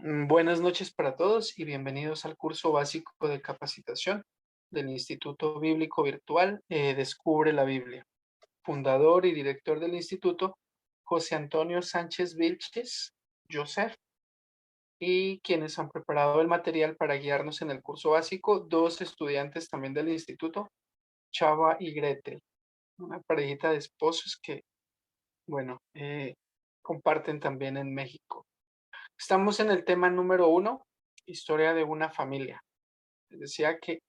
Buenas noches para todos y bienvenidos al curso básico de capacitación del Instituto Bíblico Virtual Descubre la Biblia. Fundador y director del instituto, José Antonio Sánchez Vilches, Joseph, y quienes han preparado el material para guiarnos en el curso básico, dos estudiantes también del instituto, Chava y Gretel, una parejita de esposos que, bueno, comparten también en México. Estamos en el tema número 1, historia de una familia. Les decía que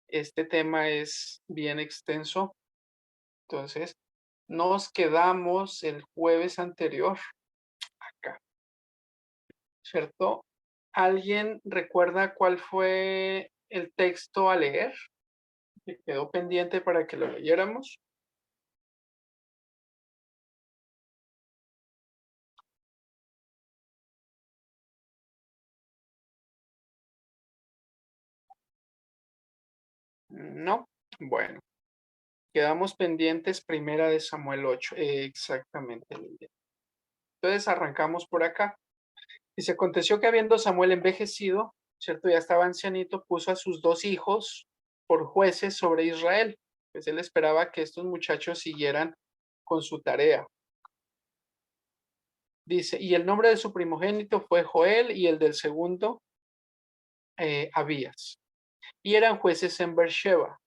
este tema es bien extenso, entonces nos quedamos el jueves anterior acá, ¿cierto? ¿Alguien recuerda cuál fue el texto a leer? Que quedó pendiente para que lo leyéramos. No. Bueno, quedamos pendientes primera de Samuel 8, exactamente. Entonces arrancamos por acá. Y se aconteció que habiendo Samuel envejecido, ¿cierto? Ya estaba ancianito, puso a sus dos hijos por jueces sobre Israel. Pues él esperaba que estos muchachos siguieran con su tarea. Dice, y el nombre de su primogénito fue Joel y el del segundo, Abías. Y eran jueces en Beersheba.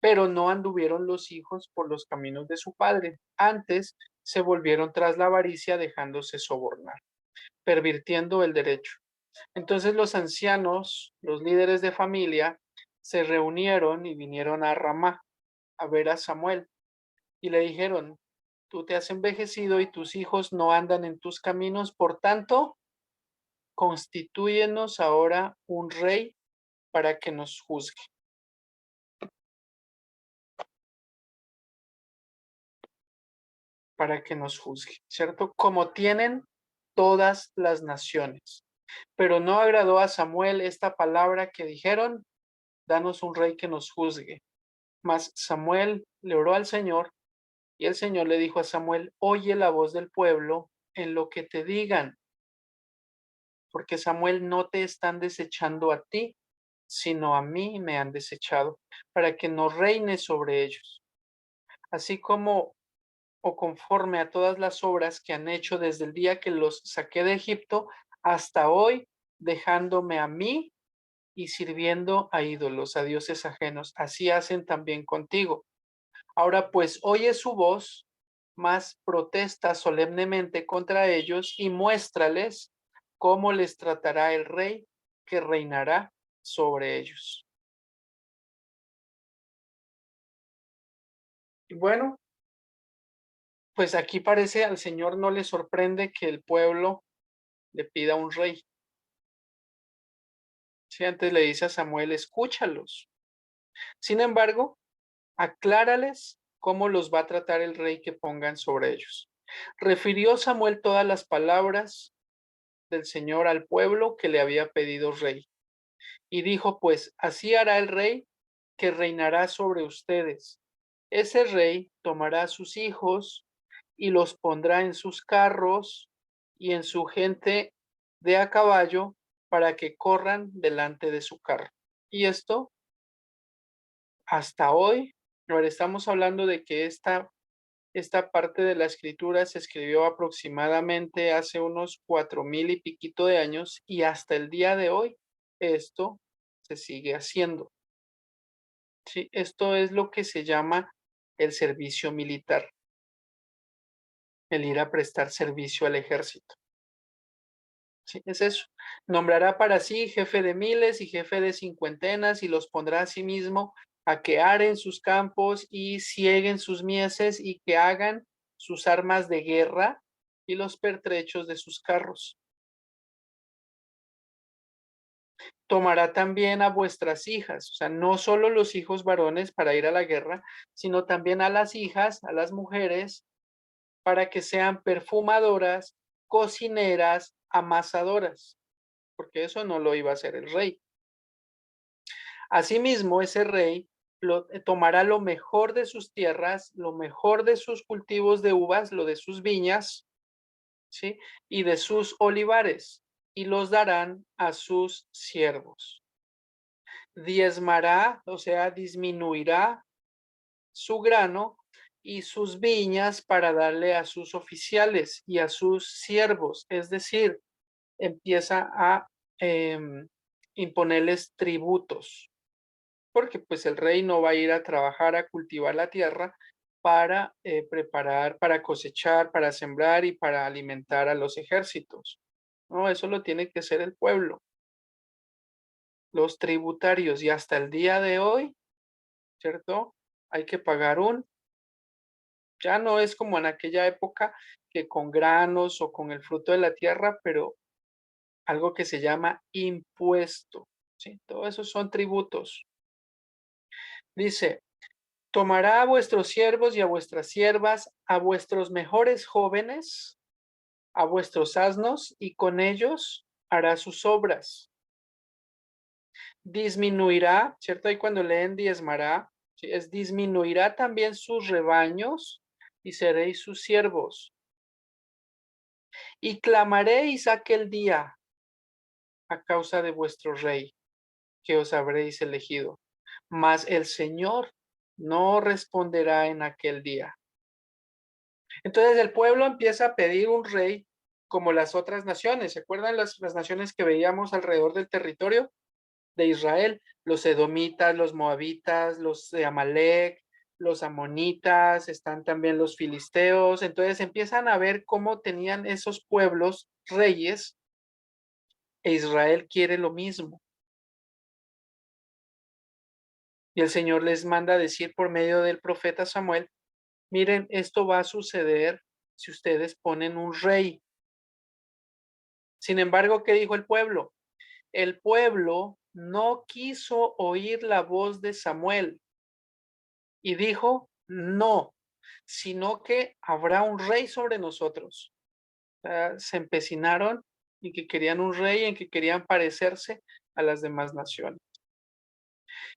Pero no anduvieron los hijos por los caminos de su padre. Antes se volvieron tras la avaricia dejándose sobornar, pervirtiendo el derecho. Entonces los ancianos, los líderes de familia, se reunieron y vinieron a Ramá a ver a Samuel y le dijeron, tú te has envejecido y tus hijos no andan en tus caminos, por tanto, constitúyenos ahora un rey para que nos juzgue, para que nos juzgue, ¿cierto? Como tienen todas las naciones. Pero no agradó a Samuel esta palabra que dijeron, danos un rey que nos juzgue. Mas Samuel le oró al Señor y el Señor le dijo a Samuel, oye la voz del pueblo en lo que te digan, porque Samuel no te están desechando a ti, sino a mí me han desechado, para que no reines sobre ellos. Así como o conforme a todas las obras que han hecho desde el día que los saqué de Egipto hasta hoy, dejándome a mí y sirviendo a ídolos, a dioses ajenos. Así hacen también contigo. Ahora pues oye su voz, mas protesta solemnemente contra ellos y muéstrales cómo les tratará el rey que reinará sobre ellos. Y bueno, pues aquí parece al Señor no le sorprende que el pueblo le pida un rey. Si antes le dice a Samuel, escúchalos. Sin embargo, aclárales cómo los va a tratar el rey que pongan sobre ellos. Refirió Samuel todas las palabras del Señor al pueblo que le había pedido rey. Y dijo, pues, así hará el rey que reinará sobre ustedes. Ese rey tomará a sus hijos y los pondrá en sus carros y en su gente de a caballo para que corran delante de su carro. Y esto hasta hoy, ahora estamos hablando de que esta parte de la escritura se escribió aproximadamente hace unos 4000 y piquito de años y hasta el día de hoy esto se sigue haciendo. ¿Sí? Esto es lo que se llama el servicio militar, el ir a prestar servicio al ejército. ¿Sí? Es eso. Nombrará para sí jefe de miles y jefe de cincuentenas y los pondrá a sí mismo a que aren sus campos y cieguen sus mieses y que hagan sus armas de guerra y los pertrechos de sus carros. Tomará también a vuestras hijas, o sea, no solo los hijos varones para ir a la guerra, sino también a las hijas, a las mujeres, para que sean perfumadoras, cocineras, amasadoras, porque eso no lo iba a hacer el rey. Asimismo, ese rey tomará lo mejor de sus tierras, lo mejor de sus cultivos de uvas, lo de sus viñas, ¿sí? Y de sus olivares, y los darán a sus siervos. Diezmará, o sea, disminuirá su grano y sus viñas para darle a sus oficiales y a sus siervos. Es decir, empieza a imponerles tributos, porque pues el rey no va a ir a trabajar, a cultivar la tierra para preparar, para cosechar, para sembrar y para alimentar a los ejércitos. No, eso lo tiene que hacer el pueblo, los tributarios, y hasta el día de hoy, ¿cierto? Hay que pagar ya no es como en aquella época que con granos o con el fruto de la tierra, pero algo que se llama impuesto, ¿sí? Todo eso son tributos. Dice, tomará a vuestros siervos y a vuestras siervas, a vuestros mejores jóvenes, a vuestros asnos, y con ellos hará sus obras. Disminuirá, ¿cierto? Ahí cuando leen diezmará, ¿sí? Es disminuirá también sus rebaños y seréis sus siervos. Y clamaréis aquel día a causa de vuestro rey, que os habréis elegido. Mas el Señor no responderá en aquel día. Entonces el pueblo empieza a pedir un rey como las otras naciones. ¿Se acuerdan las naciones que veíamos alrededor del territorio de Israel? Los edomitas, los moabitas, los de Amalek, los amonitas, están también los filisteos. Entonces empiezan a ver cómo tenían esos pueblos reyes e Israel quiere lo mismo. Y el Señor les manda a decir por medio del profeta Samuel, miren, esto va a suceder si ustedes ponen un rey. Sin embargo, ¿qué dijo el pueblo? El pueblo no quiso oír la voz de Samuel y dijo, no, sino que habrá un rey sobre nosotros. O sea, se empecinaron en que querían un rey, en que querían parecerse a las demás naciones.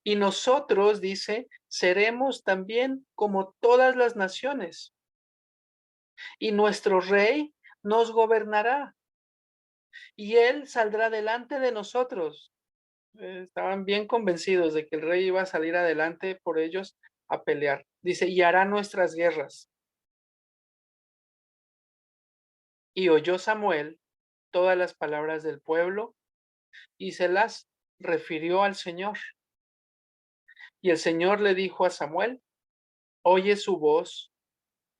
Y nosotros, dice, seremos también como todas las naciones. Y nuestro rey nos gobernará. Y él saldrá delante de nosotros. Estaban bien convencidos de que el rey iba a salir adelante por ellos a pelear. Dice, y hará nuestras guerras. Y oyó Samuel todas las palabras del pueblo y se las refirió al Señor. Y el Señor le dijo a Samuel, oye su voz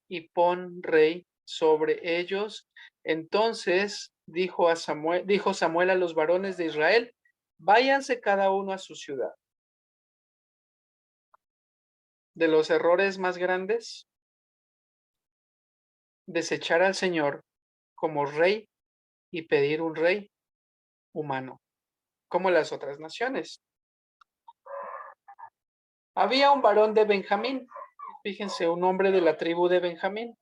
y pon rey sobre ellos. Entonces dijo Samuel a los varones de Israel, váyanse cada uno a su ciudad. De los errores más grandes, desechar al Señor como rey y pedir un rey humano, como las otras naciones. Había un varón de Benjamín, fíjense, un hombre de la tribu de Benjamín,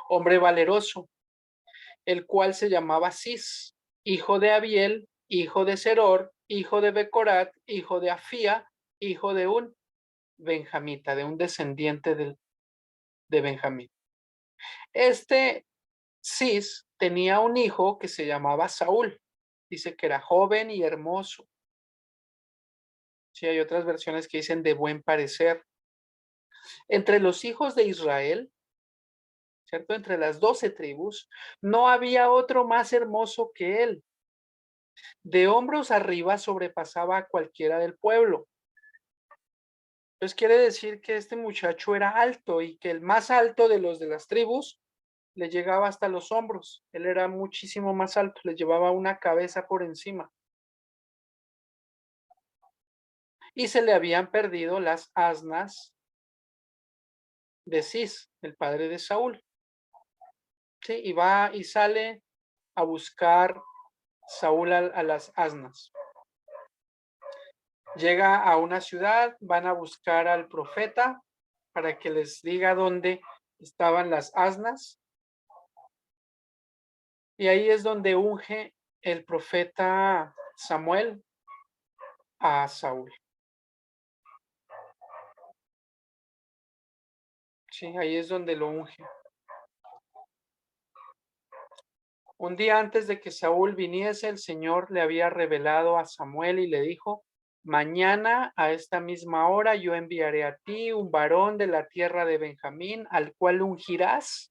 hombre valeroso, el cual se llamaba Cis, hijo de Abiel, hijo de Seror, hijo de Becorat, hijo de Afía, hijo de un benjamita, de un descendiente de Benjamín. Este Cis tenía un hijo que se llamaba Saúl. Dice que era joven y hermoso. Sí, hay otras versiones que dicen de buen parecer. Entre los hijos de Israel, ¿cierto? Entre las 12 tribus, no había otro más hermoso que él. De hombros arriba sobrepasaba a cualquiera del pueblo. Entonces quiere decir que este muchacho era alto y que el más alto de los de las tribus le llegaba hasta los hombros. Él era muchísimo más alto, le llevaba una cabeza por encima. Y se le habían perdido las asnas de Cis, el padre de Saúl. Sí, y va y sale a buscar Saúl a las asnas. Llega a una ciudad, van a buscar al profeta para que les diga dónde estaban las asnas. Y ahí es donde unge el profeta Samuel a Saúl. Sí, ahí es donde lo unge. Un día antes de que Saúl viniese, el Señor le había revelado a Samuel y le dijo: mañana a esta misma hora yo enviaré a ti un varón de la tierra de Benjamín, al cual ungirás,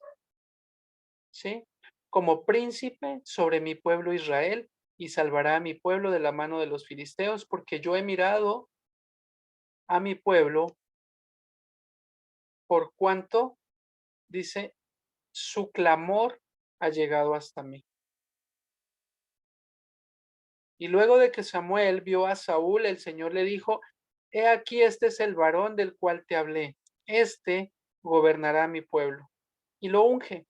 ¿sí?, como príncipe sobre mi pueblo Israel, y salvará a mi pueblo de la mano de los filisteos, porque yo he mirado a mi pueblo por cuanto, dice, su clamor ha llegado hasta mí. Y luego de que Samuel vio a Saúl, el Señor le dijo: he aquí, este es el varón del cual te hablé, este gobernará mi pueblo. Y lo unge,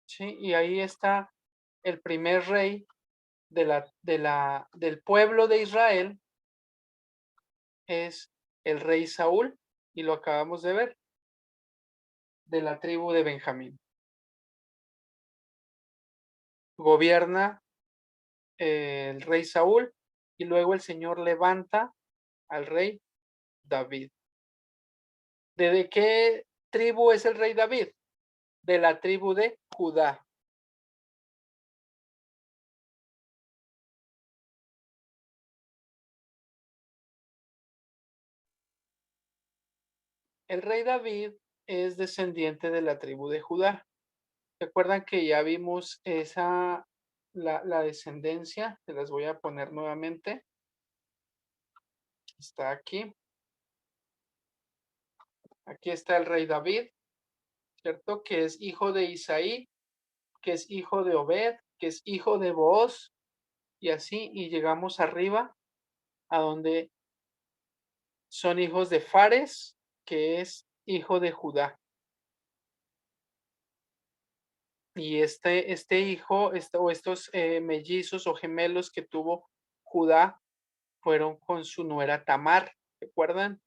¿sí? Y ahí está el primer rey del pueblo de Israel, es el rey Saúl, y lo acabamos de ver, de la tribu de Benjamín. Gobierna el rey Saúl, y luego el Señor levanta al rey David. ¿De qué tribu es el rey David? De la tribu de Judá. El rey David es descendiente de la tribu de Judá. Recuerdan que ya vimos la descendencia, se las voy a poner nuevamente. Está aquí. Aquí está el rey David, ¿cierto? Que es hijo de Isaí, que es hijo de Obed, que es hijo de Booz, y así, y llegamos arriba a donde son hijos de Fares, que es hijo de Judá. Y este hijo, o estos mellizos o gemelos que tuvo Judá fueron con su nuera Tamar. ¿Recuerdan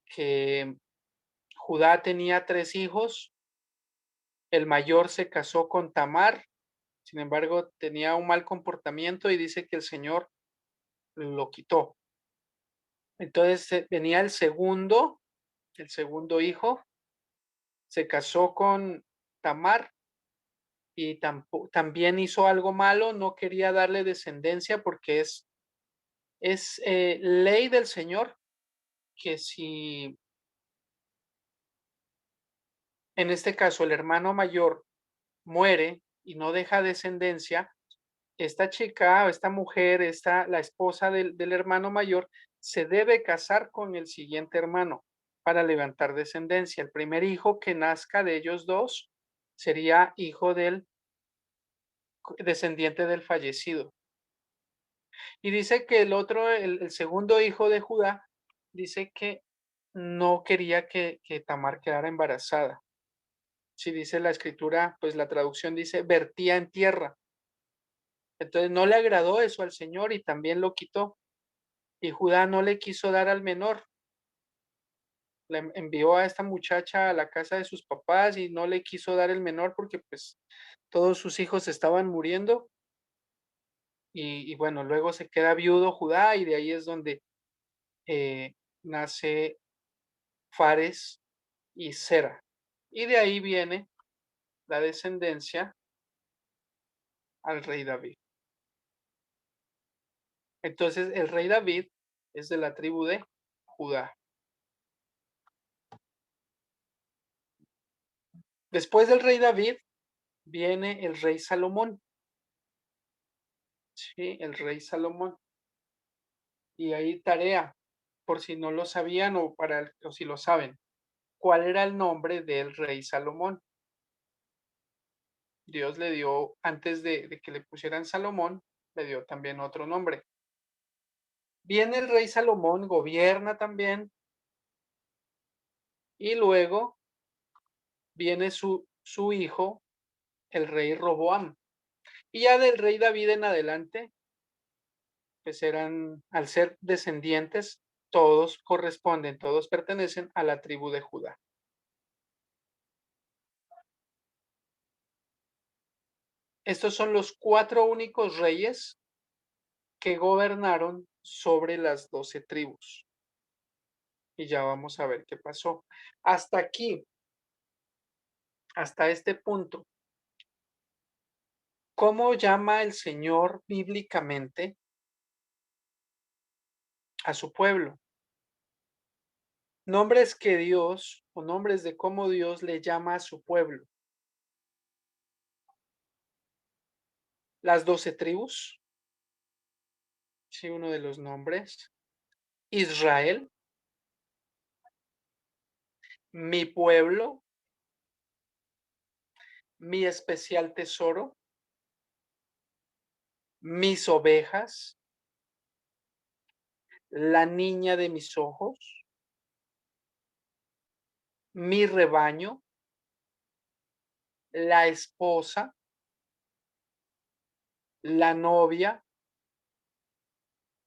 que Judá tenía 3 hijos? El mayor se casó con Tamar, sin embargo, tenía un mal comportamiento y dice que el Señor lo quitó. Entonces venía el segundo hijo, se casó con Tamar y también hizo algo malo, no quería darle descendencia porque es ley del Señor que si en este caso el hermano mayor muere y no deja descendencia, esta chica o esta mujer, la esposa del hermano mayor, se debe casar con el siguiente hermano para levantar descendencia. El primer hijo que nazca de ellos dos sería hijo del descendiente del fallecido. Y dice que el segundo hijo de Judá, dice que no quería que Tamar quedara embarazada. Si dice la escritura, pues la traducción dice vertía en tierra. Entonces no le agradó eso al Señor y también lo quitó. Y Judá no le quiso dar al menor. Le envió a esta muchacha a la casa de sus papás y no le quiso dar el menor porque pues todos sus hijos estaban muriendo. Y bueno, luego se queda viudo Judá y de ahí es donde nace Fares y Sera. Y de ahí viene la descendencia al rey David. Entonces el rey David es de la tribu de Judá. Después del rey David viene el rey Salomón. Sí, el rey Salomón. Y ahí tarea, por si no lo sabían o si lo saben. ¿Cuál era el nombre del rey Salomón? Dios le dio, antes de que le pusieran Salomón, le dio también otro nombre. Viene el rey Salomón, gobierna también, y luego viene su hijo, el rey Roboam. Y ya del rey David en adelante, pues al ser descendientes, todos corresponden, todos pertenecen a la tribu de Judá. Estos son los 4 únicos reyes que gobernaron sobre las 12 tribus. Y ya vamos a ver qué pasó. Hasta aquí hasta este punto, ¿cómo llama el Señor bíblicamente a su pueblo? Nombres que Dios, o nombres de cómo Dios le llama a su pueblo. Las 12 tribus, sí, uno de los nombres. Israel, mi pueblo, mi especial tesoro, mis ovejas, la niña de mis ojos, mi rebaño, la esposa, la novia,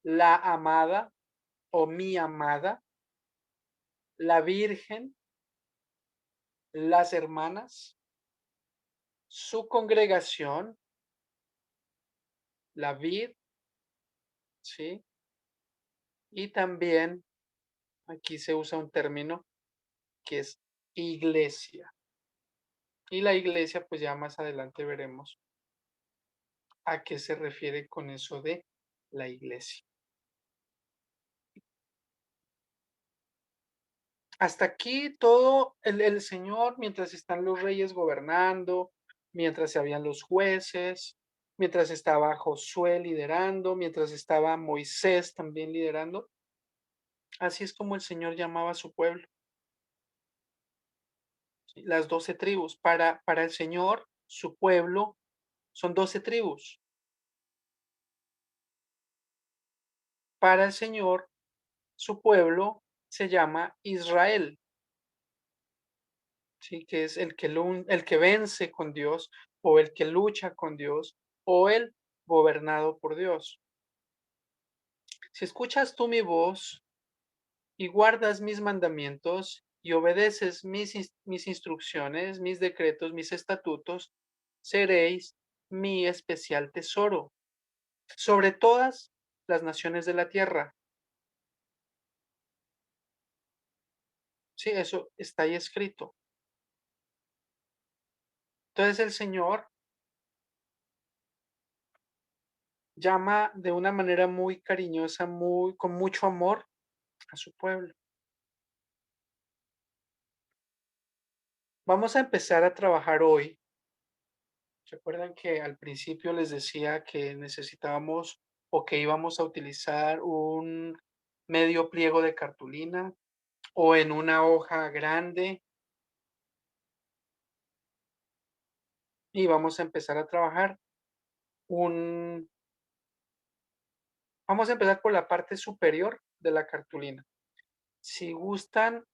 la amada o mi amada, la virgen, las hermanas, su congregación, la vid, ¿sí? Y también aquí se usa un término que es iglesia. Y la iglesia, pues ya más adelante veremos a qué se refiere con eso de la iglesia. Hasta aquí todo el Señor, mientras están los reyes gobernando, mientras habían los jueces, mientras estaba Josué liderando, mientras estaba Moisés también liderando. Así es como el Señor llamaba a su pueblo, ¿sí? Las 12 tribus. Para el Señor, su pueblo son 12 tribus. Para el Señor, su pueblo se llama Israel, ¿sí? Que es el que vence con Dios, o el que lucha con Dios, o el gobernado por Dios. Si escuchas tú mi voz y guardas mis mandamientos y obedeces mis instrucciones, mis decretos, mis estatutos, seréis mi especial tesoro sobre todas las naciones de la tierra. Sí, eso está ahí escrito. Entonces el Señor llama de una manera muy cariñosa, con mucho amor a su pueblo. Vamos a empezar a trabajar hoy. ¿Recuerdan que al principio les decía que necesitábamos o que íbamos a utilizar un medio pliego de cartulina o en una hoja grande? Y vamos a empezar a trabajar un vamos a empezar por la parte superior de la cartulina. Si gustan,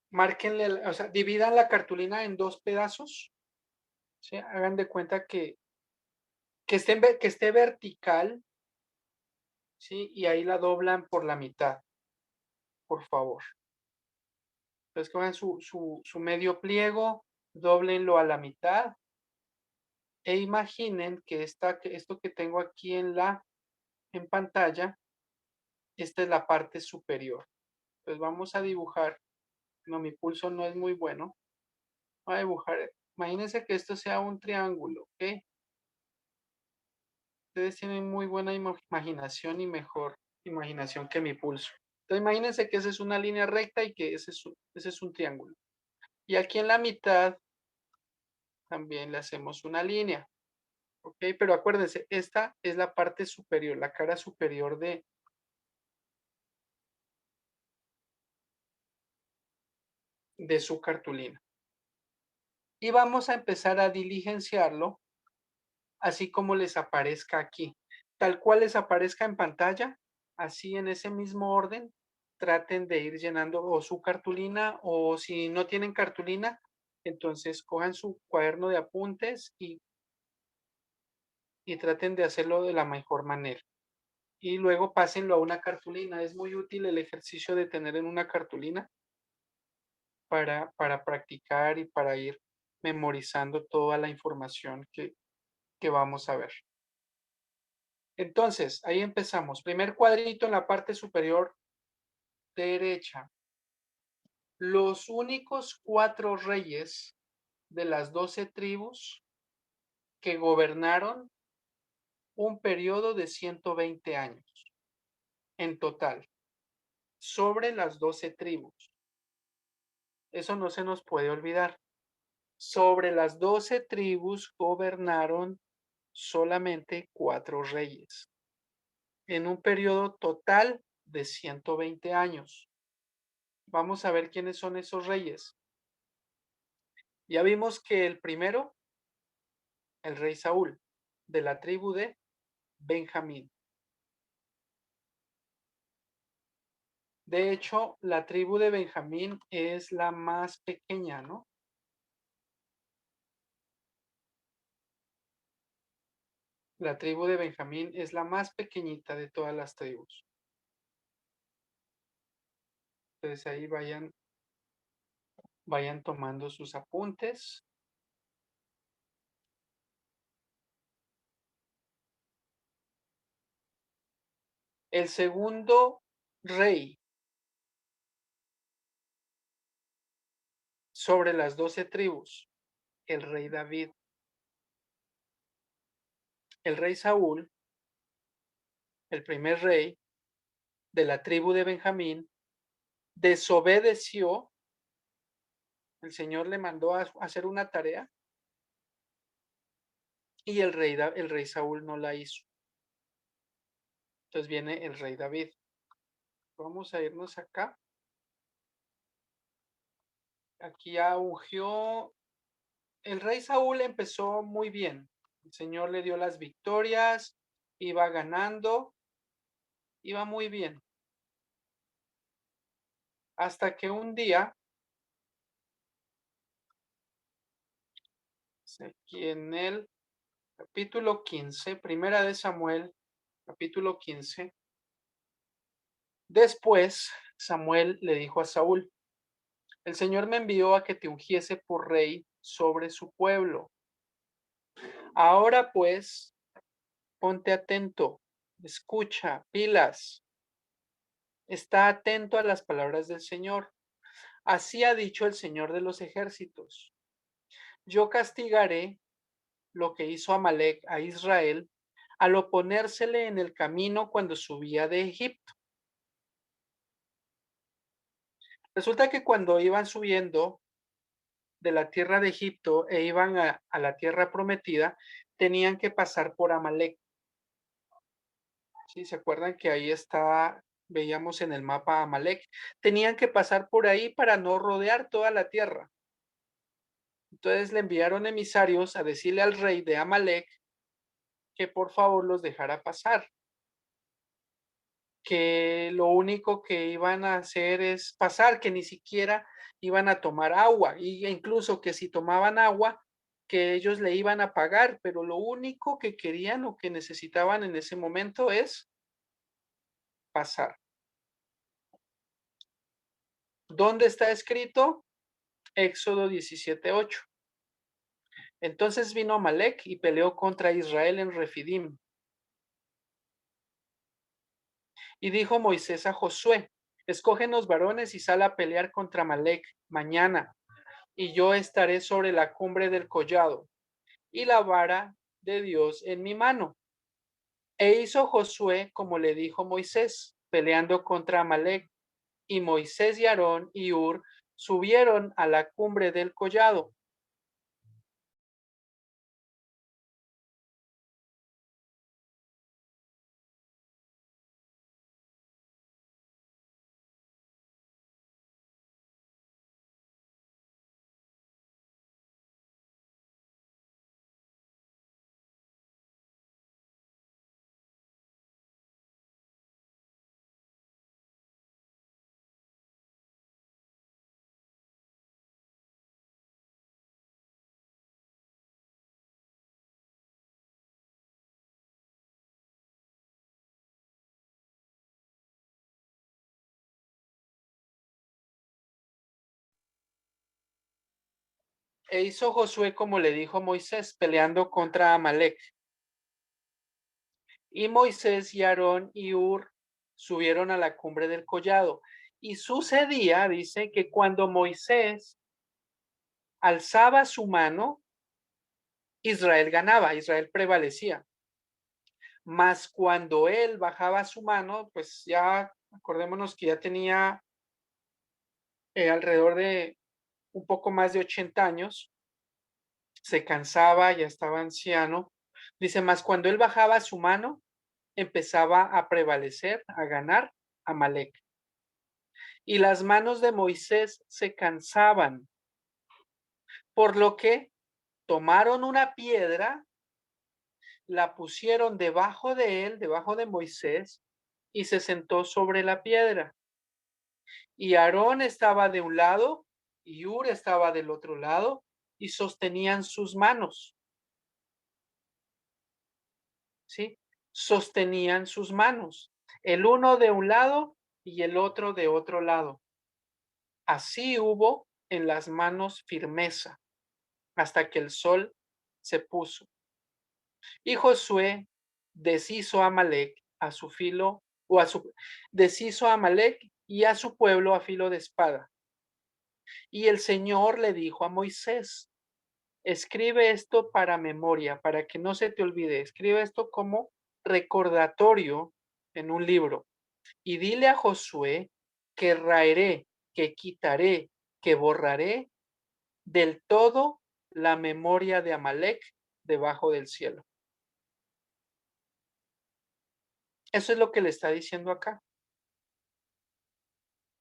márquenle, o sea, dividan la cartulina en 2 pedazos, ¿sí? Hagan de cuenta que esté vertical, ¿sí? Y ahí la doblan por la mitad, por favor. Entonces cojan su medio pliego, dóblenlo a la mitad e imaginen que esto que tengo aquí en pantalla, esta es la parte superior. Entonces vamos a dibujar, no, mi pulso no es muy bueno. Voy a dibujar, imagínense que esto sea un triángulo, ¿ok? Ustedes tienen muy buena imaginación y mejor imaginación que mi pulso. Entonces imagínense que esa es una línea recta y que ese es un triángulo. Y aquí en la mitad también le hacemos una línea, ¿ok? Pero acuérdense, esta es la parte superior, la cara superior de su cartulina. Y vamos a empezar a diligenciarlo así como les aparezca aquí. Tal cual les aparezca en pantalla, así en ese mismo orden, traten de ir llenando o su cartulina o si no tienen cartulina, entonces cojan su cuaderno de apuntes y traten de hacerlo de la mejor manera. Y luego pásenlo a una cartulina. Es muy útil el ejercicio de tener en una cartulina para practicar y para ir memorizando toda la información que vamos a ver. Entonces, ahí empezamos. Primer cuadrito en la parte superior derecha. Los únicos 4 reyes de las 12 tribus que gobernaron un periodo de 120 años en total, sobre las 12 tribus. Eso no se nos puede olvidar. Sobre las 12 tribus gobernaron solamente 4 reyes, en un periodo total de 120 años. Vamos a ver quiénes son esos reyes. Ya vimos que el primero, el rey Saúl, de la tribu de Benjamín. De hecho, la tribu de Benjamín es la más pequeña, ¿no? La tribu de Benjamín es la más pequeñita de todas las tribus. Entonces ahí vayan tomando sus apuntes. El segundo rey sobre las 12 tribus, el rey David. El rey Saúl, el primer rey de la tribu de Benjamín, desobedeció. El Señor le mandó a hacer una tarea y el rey Saúl no la hizo. Entonces viene el rey David. Vamos a irnos acá. Aquí ya ungió. El rey Saúl empezó muy bien. El Señor le dio las victorias, iba ganando, iba muy bien. Hasta que un día, aquí en el capítulo 15, primera de Samuel, capítulo 15, después Samuel le dijo a Saúl: el Señor me envió a que te ungiese por rey sobre su pueblo. Ahora pues, ponte atento, escucha, pilas, está atento a las palabras del Señor. Así ha dicho el Señor de los ejércitos: yo castigaré lo que hizo Amalec a Israel al oponérsele en el camino cuando subía de Egipto. Resulta que cuando iban subiendo de la tierra de Egipto e iban a la tierra prometida, tenían que pasar por Amalec. ¿Sí? ¿Se acuerdan que ahí está, veíamos en el mapa Amalec? Tenían que pasar por ahí para no rodear toda la tierra. Entonces le enviaron emisarios a decirle al rey de Amalec que por favor los dejara pasar, que lo único que iban a hacer es pasar, que ni siquiera iban a tomar agua, e incluso que si tomaban agua, que ellos le iban a pagar, pero lo único que querían o que necesitaban en ese momento es pasar. ¿Dónde está escrito? Éxodo 17:8. Entonces vino Amalec y peleó contra Israel en Refidim. Y dijo Moisés a Josué: escógenos varones y sal a pelear contra Amalec mañana, y yo estaré sobre la cumbre del collado, y la vara de Dios en mi mano. E hizo Josué como le dijo Moisés, peleando contra Amalec, y Moisés y Aarón y Hur subieron a la cumbre del collado. E hizo Josué como le dijo Moisés, peleando contra Amalec. Y Moisés y Aarón y Hur subieron a la cumbre del collado. Y sucedía, dice, que cuando Moisés alzaba su mano, Israel ganaba, Israel prevalecía. Mas cuando él bajaba su mano, pues ya acordémonos que ya tenía alrededor de un poco más de 80 años, se cansaba, ya estaba anciano. Dice, mas cuando él bajaba su mano, empezaba a prevalecer, a ganar Amalek. Y las manos de Moisés se cansaban, por lo que tomaron una piedra, la pusieron debajo de él, debajo de Moisés, y se sentó sobre la piedra. Y Aarón estaba de un lado y Hur estaba del otro lado y sostenían sus manos, ¿sí? Sostenían sus manos, el uno de un lado y el otro de otro lado. Así hubo en las manos firmeza hasta que el sol se puso. Y Josué deshizo a Amalek a su filo, deshizo a Amalek y a su pueblo a filo de espada. Y el Señor le dijo a Moisés, escribe esto para memoria, para que no se te olvide. Escribe esto como recordatorio en un libro. Y dile a Josué que raeré, que quitaré, que borraré del todo la memoria de Amalek debajo del cielo. Eso es lo que le está diciendo acá.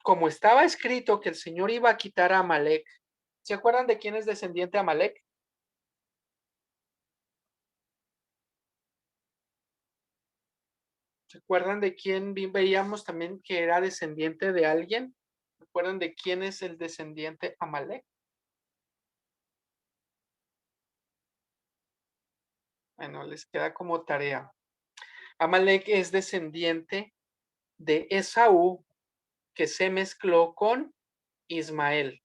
Como estaba escrito que el Señor iba a quitar a Amalek, ¿se acuerdan de quién es descendiente Amalek? ¿Se acuerdan de quién veíamos también que era descendiente de alguien? ¿Se acuerdan de quién es el descendiente Amalek? Bueno, les queda como tarea. Amalek es descendiente de Esaú, que se mezcló con Ismael.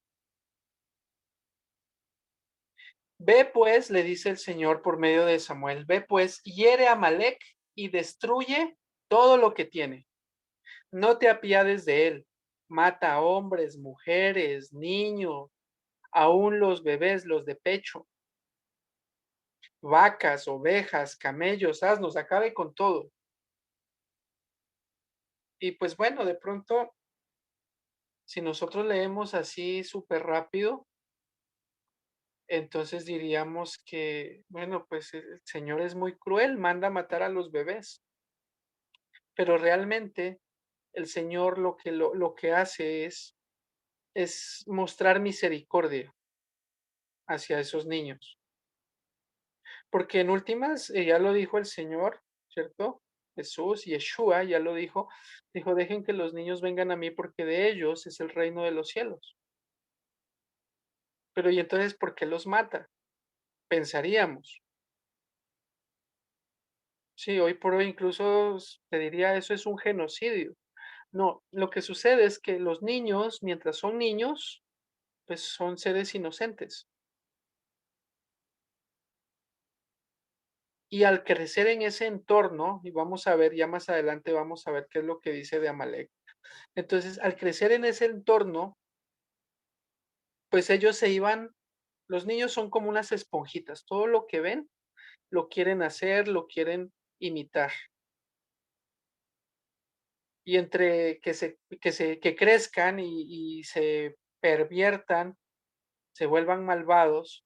Ve pues, le dice el Señor por medio de Samuel, ve pues, hiere a Amalek y destruye todo lo que tiene. No te apiades de él. Mata a hombres, mujeres, niños, aún los bebés, los de pecho, vacas, ovejas, camellos, asnos, acabe con todo. Y pues bueno, de pronto, si nosotros leemos así súper rápido, entonces diríamos que, bueno, pues el Señor es muy cruel, manda matar a los bebés, pero realmente el Señor lo que hace es mostrar misericordia hacia esos niños. Porque en últimas, ya lo dijo el Señor, ¿cierto? Jesús, Yeshua, ya lo dijo, dijo, dejen que los niños vengan a mí porque de ellos es el reino de los cielos. Pero ¿y entonces por qué los mata? Pensaríamos. Sí, hoy por hoy incluso te diría eso es un genocidio. No, lo que sucede es que los niños, mientras son niños, pues son seres inocentes. Y al crecer en ese entorno, y vamos a ver, ya más adelante vamos a ver qué es lo que dice de Amalek. Entonces, al crecer en ese entorno, pues ellos se iban, los niños son como unas esponjitas, todo lo que ven lo quieren hacer, lo quieren imitar. Y entre que crezcan y se perviertan, se vuelvan malvados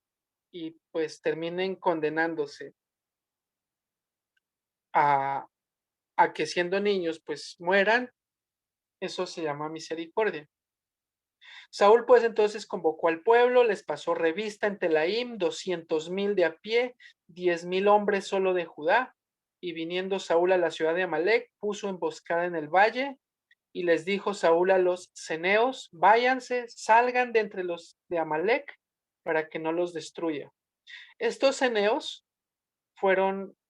y pues terminen condenándose a, a que siendo niños pues mueran, eso se llama misericordia. Saúl pues entonces convocó al pueblo, les pasó revista en Telaim, 200,000 de a pie, 10,000 hombres solo de Judá, y viniendo Saúl a la ciudad de Amalek, puso emboscada en el valle, y les dijo Saúl a los ceneos, váyanse, salgan de entre los de Amalek, para que no los destruya. Estos ceneos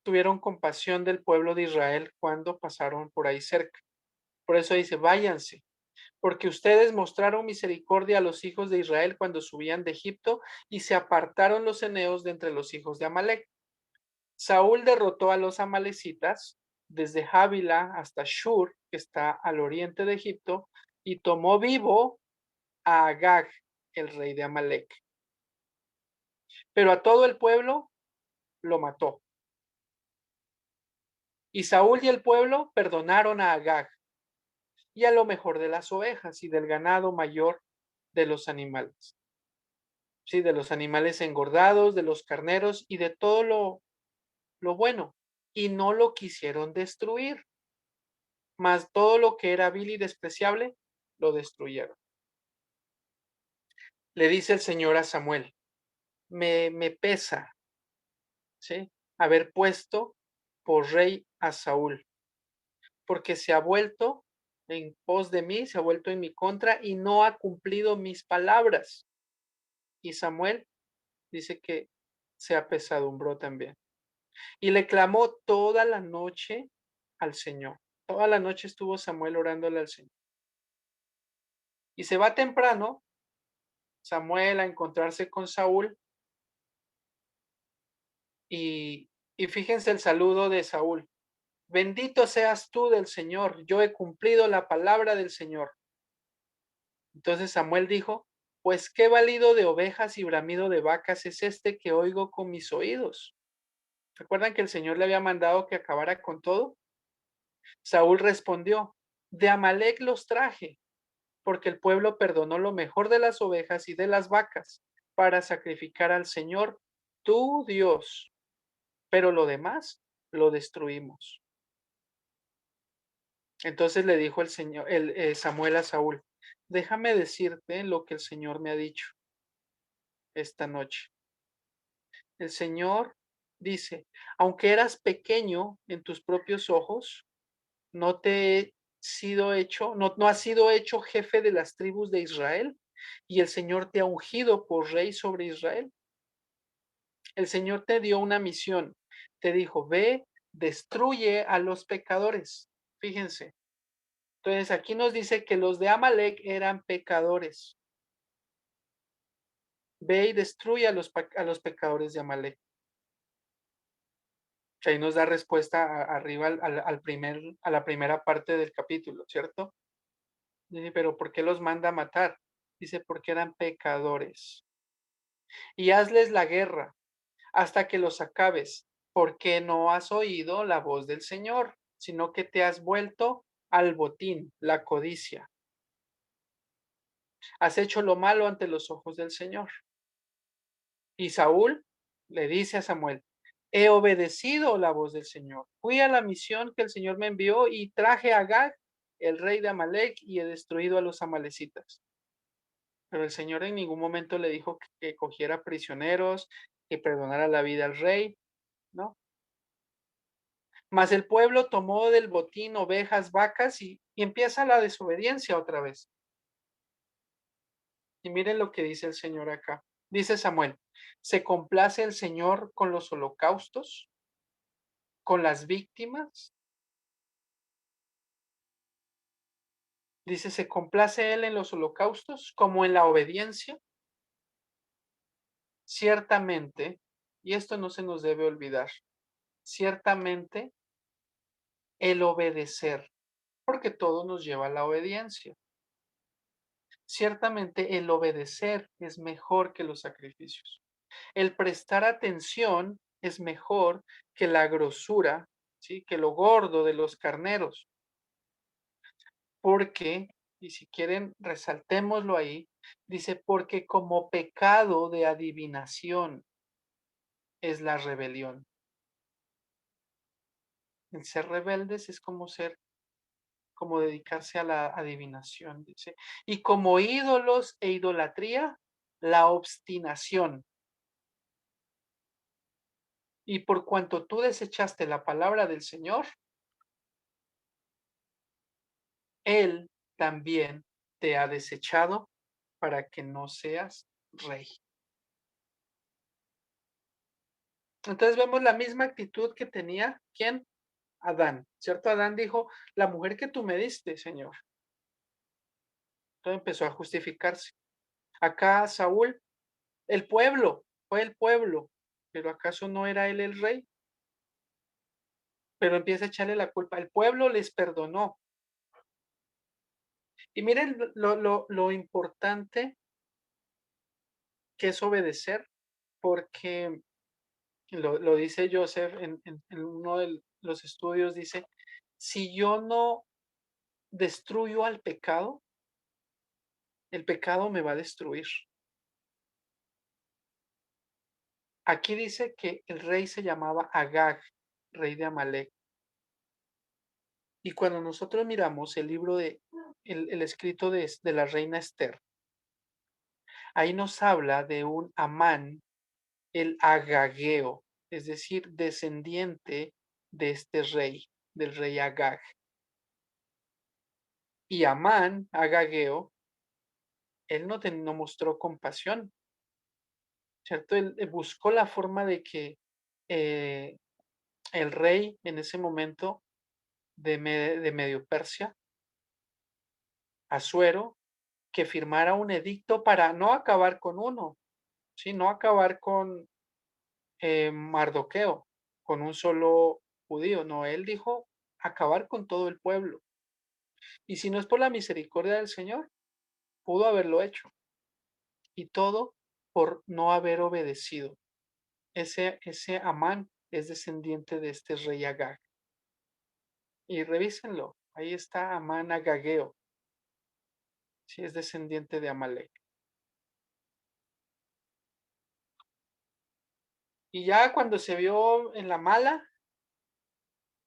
tuvieron compasión del pueblo de Israel cuando pasaron por ahí cerca. Por eso dice, váyanse, porque ustedes mostraron misericordia a los hijos de Israel cuando subían de Egipto y se apartaron los ceneos de entre los hijos de Amalek. Saúl derrotó a los amalecitas desde Jávila hasta Shur, que está al oriente de Egipto, y tomó vivo a Agag, el rey de Amalek. Pero a todo el pueblo lo mató. Y Saúl y el pueblo perdonaron a Agag y a lo mejor de las ovejas y del ganado mayor de los animales. Sí, de los animales engordados, de los carneros y de todo lo bueno. Y no lo quisieron destruir, mas todo lo que era vil y despreciable lo destruyeron. Le dice el Señor a Samuel, me pesa, ¿sí? Haber puesto por rey a Saúl, porque se ha vuelto en pos de mí, se ha vuelto en mi contra y no ha cumplido mis palabras. Y Samuel dice que se apesadumbró también. Y le clamó toda la noche al Señor. Toda la noche estuvo Samuel orándole al Señor. Y se va temprano Samuel a encontrarse con Saúl y fíjense el saludo de Saúl. Bendito seas tú del Señor, yo he cumplido la palabra del Señor. Entonces Samuel dijo, pues qué balido de ovejas y bramido de vacas es este que oigo con mis oídos. ¿Recuerdan que el Señor le había mandado que acabara con todo? Saúl respondió, de Amalek los traje, porque el pueblo perdonó lo mejor de las ovejas y de las vacas para sacrificar al Señor, tu Dios, pero lo demás lo destruimos. Entonces le dijo Samuel a Saúl, déjame decirte lo que el Señor me ha dicho esta noche. El Señor dice, aunque eras pequeño en tus propios ojos, no te he sido hecho, no has sido hecho jefe de las tribus de Israel, y el Señor te ha ungido por rey sobre Israel. El Señor te dio una misión, te dijo, ve, destruye a los pecadores. Fíjense. Entonces aquí nos dice que los de Amalek eran pecadores. Ve y destruye a los pecadores de Amalek. Ahí nos da respuesta arriba a la primera parte del capítulo, ¿cierto? Dice, pero ¿por qué los manda a matar? Dice, porque eran pecadores. Y hazles la guerra hasta que los acabes, porque no has oído la voz del Señor, sino que te has vuelto al botín, la codicia. Has hecho lo malo ante los ojos del Señor. Y Saúl le dice a Samuel, he obedecido la voz del Señor. Fui a la misión que el Señor me envió y traje a Agag, el rey de Amalek, y he destruido a los amalecitas. Pero el Señor en ningún momento le dijo que cogiera prisioneros, que perdonara la vida al rey, ¿no? Mas el pueblo tomó del botín ovejas, vacas y empieza la desobediencia otra vez. Y miren lo que dice el Señor acá. Dice Samuel, ¿se complace el Señor con los holocaustos? ¿Con las víctimas? Dice, ¿se complace Él en los holocaustos como en la obediencia? Ciertamente, y esto no se nos debe olvidar, ciertamente el obedecer, porque todo nos lleva a la obediencia. Ciertamente el obedecer es mejor que los sacrificios. El prestar atención es mejor que la grosura, ¿sí? Que lo gordo de los carneros. Porque, y si quieren, resaltémoslo ahí, dice, porque como pecado de adivinación es la rebelión. El ser rebeldes es como dedicarse a la adivinación, dice. Y como ídolos e idolatría, la obstinación. Y por cuanto tú desechaste la palabra del Señor, Él también te ha desechado para que no seas rey. Entonces vemos la misma actitud que tenía, ¿quién? Adán, ¿cierto? Adán dijo, la mujer que tú me diste, Señor. Entonces empezó a justificarse. Acá Saúl, el pueblo, fue el pueblo, pero ¿acaso no era él el rey? pero empieza a echarle la culpa. El pueblo les perdonó. Y miren lo importante que es obedecer, porque lo dice Joseph en uno de los estudios, dice, si yo no destruyo al pecado, el pecado me va a destruir. Aquí dice que el rey se llamaba Agag, rey de Amalek. Y cuando nosotros miramos el libro el escrito de la reina Esther, ahí nos habla de un Amán, el agageo, es decir, descendiente de este rey, del rey Agag. Y Amán, agageo, él no mostró compasión, ¿cierto? Él buscó la forma de que eh, el rey en ese momento de Medio Persia, Asuero, que firmara un edicto para no acabar con uno, ¿sí? No acabar con Mardoqueo, con un solo judío, no, él dijo acabar con todo el pueblo. Y si no es por la misericordia del Señor, pudo haberlo hecho. Y todo por no haber obedecido. Ese Amán es descendiente de este rey Agag. Y revísenlo, ahí está Amán Agageo, si es descendiente de Amalek. Y ya cuando se vio en la mala,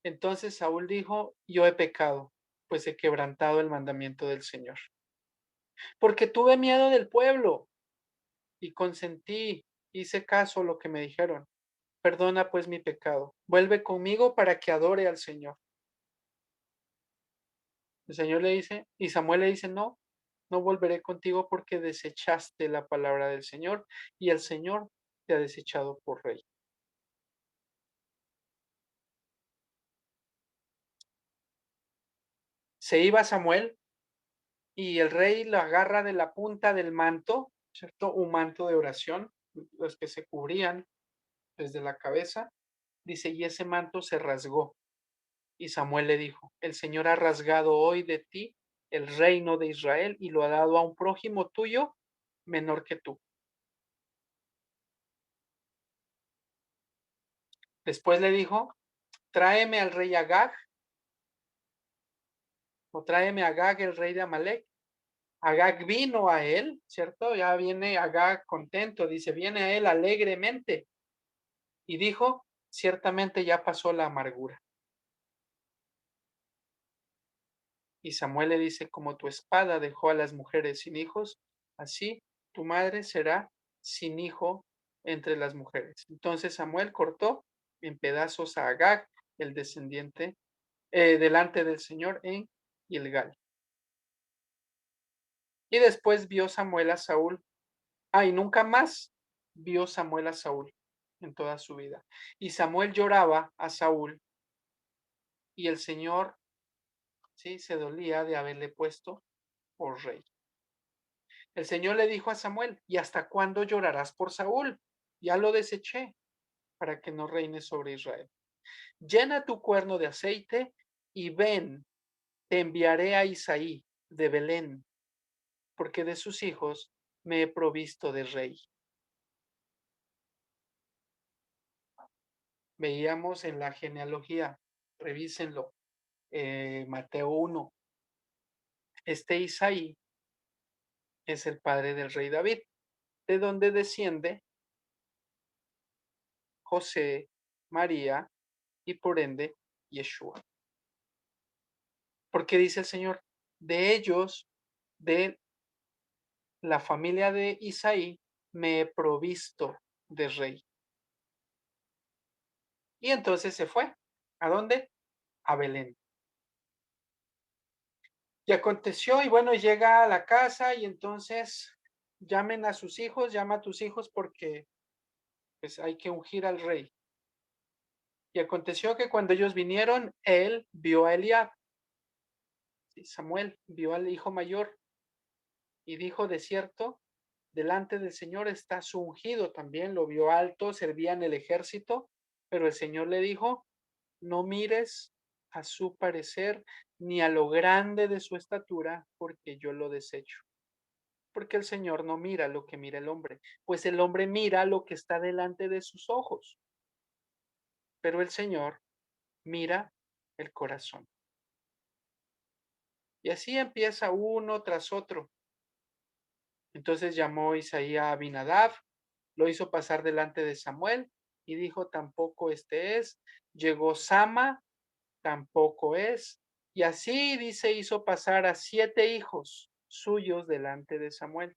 entonces Saúl dijo, yo he pecado, pues he quebrantado el mandamiento del Señor. Porque tuve miedo del pueblo y consentí, hice caso a lo que me dijeron. Perdona pues mi pecado. Vuelve conmigo para que adore al Señor. El Señor le dice, y Samuel le dice, no, no volveré contigo porque desechaste la palabra del Señor y el Señor te ha desechado por rey. Se iba Samuel y el rey lo agarra de la punta del manto, ¿cierto? Un manto de oración, los que se cubrían desde la cabeza. Dice, y ese manto se rasgó. Y Samuel le dijo, el Señor ha rasgado hoy de ti el reino de Israel y lo ha dado a un prójimo tuyo menor que tú. Después le dijo, tráeme al rey Agag, o tráeme a Agag, el rey de Amalek. Agag vino a él, ¿cierto? Ya viene Agag contento, dice, viene a él alegremente. Y dijo, ciertamente ya pasó la amargura. Y Samuel le dice, como tu espada dejó a las mujeres sin hijos, así tu madre será sin hijo entre las mujeres. Entonces Samuel cortó en pedazos a Agag, el descendiente, delante del Señor en Gilgal. Y después vio Samuel a Saúl. Y nunca más vio Samuel a Saúl en toda su vida. Y Samuel lloraba a Saúl y el Señor, sí, se dolía de haberle puesto por rey. El Señor le dijo a Samuel, ¿y hasta cuándo llorarás por Saúl? Ya lo deseché para que no reine sobre Israel. Llena tu cuerno de aceite y ven, te enviaré a Isaí de Belén, porque de sus hijos me he provisto de rey. Veíamos en la genealogía, revísenlo, Mateo 1. Este Isaí es el padre del rey David, de donde desciende José, María y por ende Yeshua. Porque dice el Señor, de ellos, de la familia de Isaí, me he provisto de rey. Y entonces se fue. ¿A dónde? A Belén. Y aconteció, y bueno, llega a la casa y entonces llamen a sus hijos, llama a tus hijos porque pues hay que ungir al rey. Y aconteció que cuando ellos vinieron, él vio a Eliab, Samuel vio al hijo mayor y dijo, de cierto, delante del Señor está su ungido también, lo vio alto, servía en el ejército, pero el Señor le dijo, no mires a su parecer ni a lo grande de su estatura, porque yo lo desecho. Porque el Señor no mira lo que mira el hombre, pues el hombre mira lo que está delante de sus ojos, pero el Señor mira el corazón. Y así empieza uno tras otro. Entonces llamó Isaí a Abinadab, lo hizo pasar delante de Samuel y dijo, tampoco este es. Llegó Sama, tampoco es. Y así dice, hizo pasar a 7 hijos suyos delante de Samuel.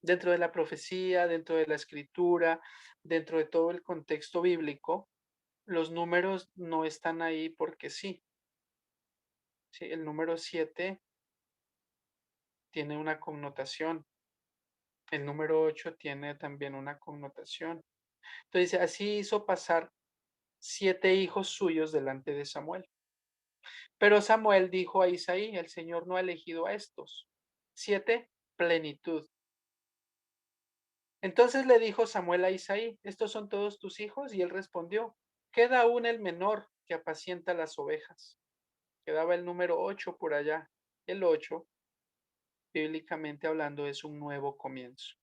Dentro de la profecía, dentro de la escritura, dentro de todo el contexto bíblico, los números no están ahí porque sí. Sí, el número 7 tiene una connotación, el número 8 tiene también una connotación. Entonces, así hizo pasar 7 hijos suyos delante de Samuel. Pero Samuel dijo a Isaí, el Señor no ha elegido a estos. 7, plenitud. Entonces le dijo Samuel a Isaí, ¿estos son todos tus hijos? Y él respondió, queda aún el menor que apacienta las ovejas. Quedaba el número 8 por allá. El 8, bíblicamente hablando, es un nuevo comienzo.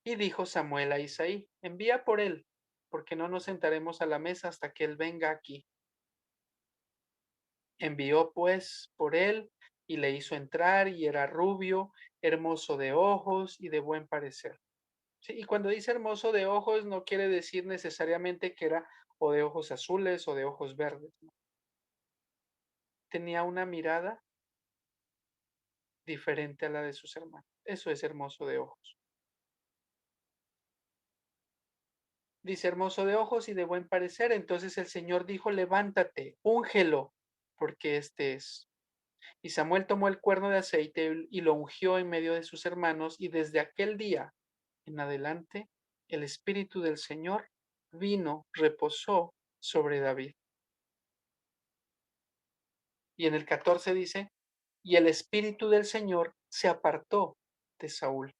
Y dijo Samuel a Isaí, envía por él, porque no nos sentaremos a la mesa hasta que él venga aquí. Envió pues por él y le hizo entrar y era rubio, hermoso de ojos y de buen parecer. Sí, y cuando dice hermoso de ojos no quiere decir necesariamente que era o de ojos azules o de ojos verdes, ¿no? Tenía una mirada diferente a la de sus hermanos. Eso es hermoso de ojos. Dice hermoso de ojos y de buen parecer. Entonces el Señor dijo, levántate, úngelo, porque este es. Y Samuel tomó el cuerno de aceite y lo ungió en medio de sus hermanos, y desde aquel día en adelante el Espíritu del Señor vino, reposó sobre David. Y en el 14 dice, y el Espíritu del Señor se apartó de Saúl,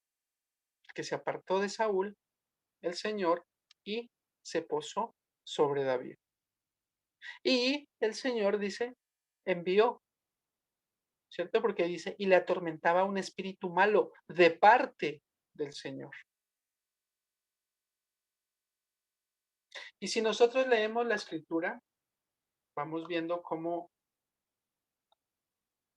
que se apartó de Saúl, el Señor, y se posó sobre David. Y el Señor dice, envió, ¿cierto? Porque dice, y le atormentaba un espíritu malo de parte del Señor. Y si nosotros leemos la escritura, vamos viendo cómo,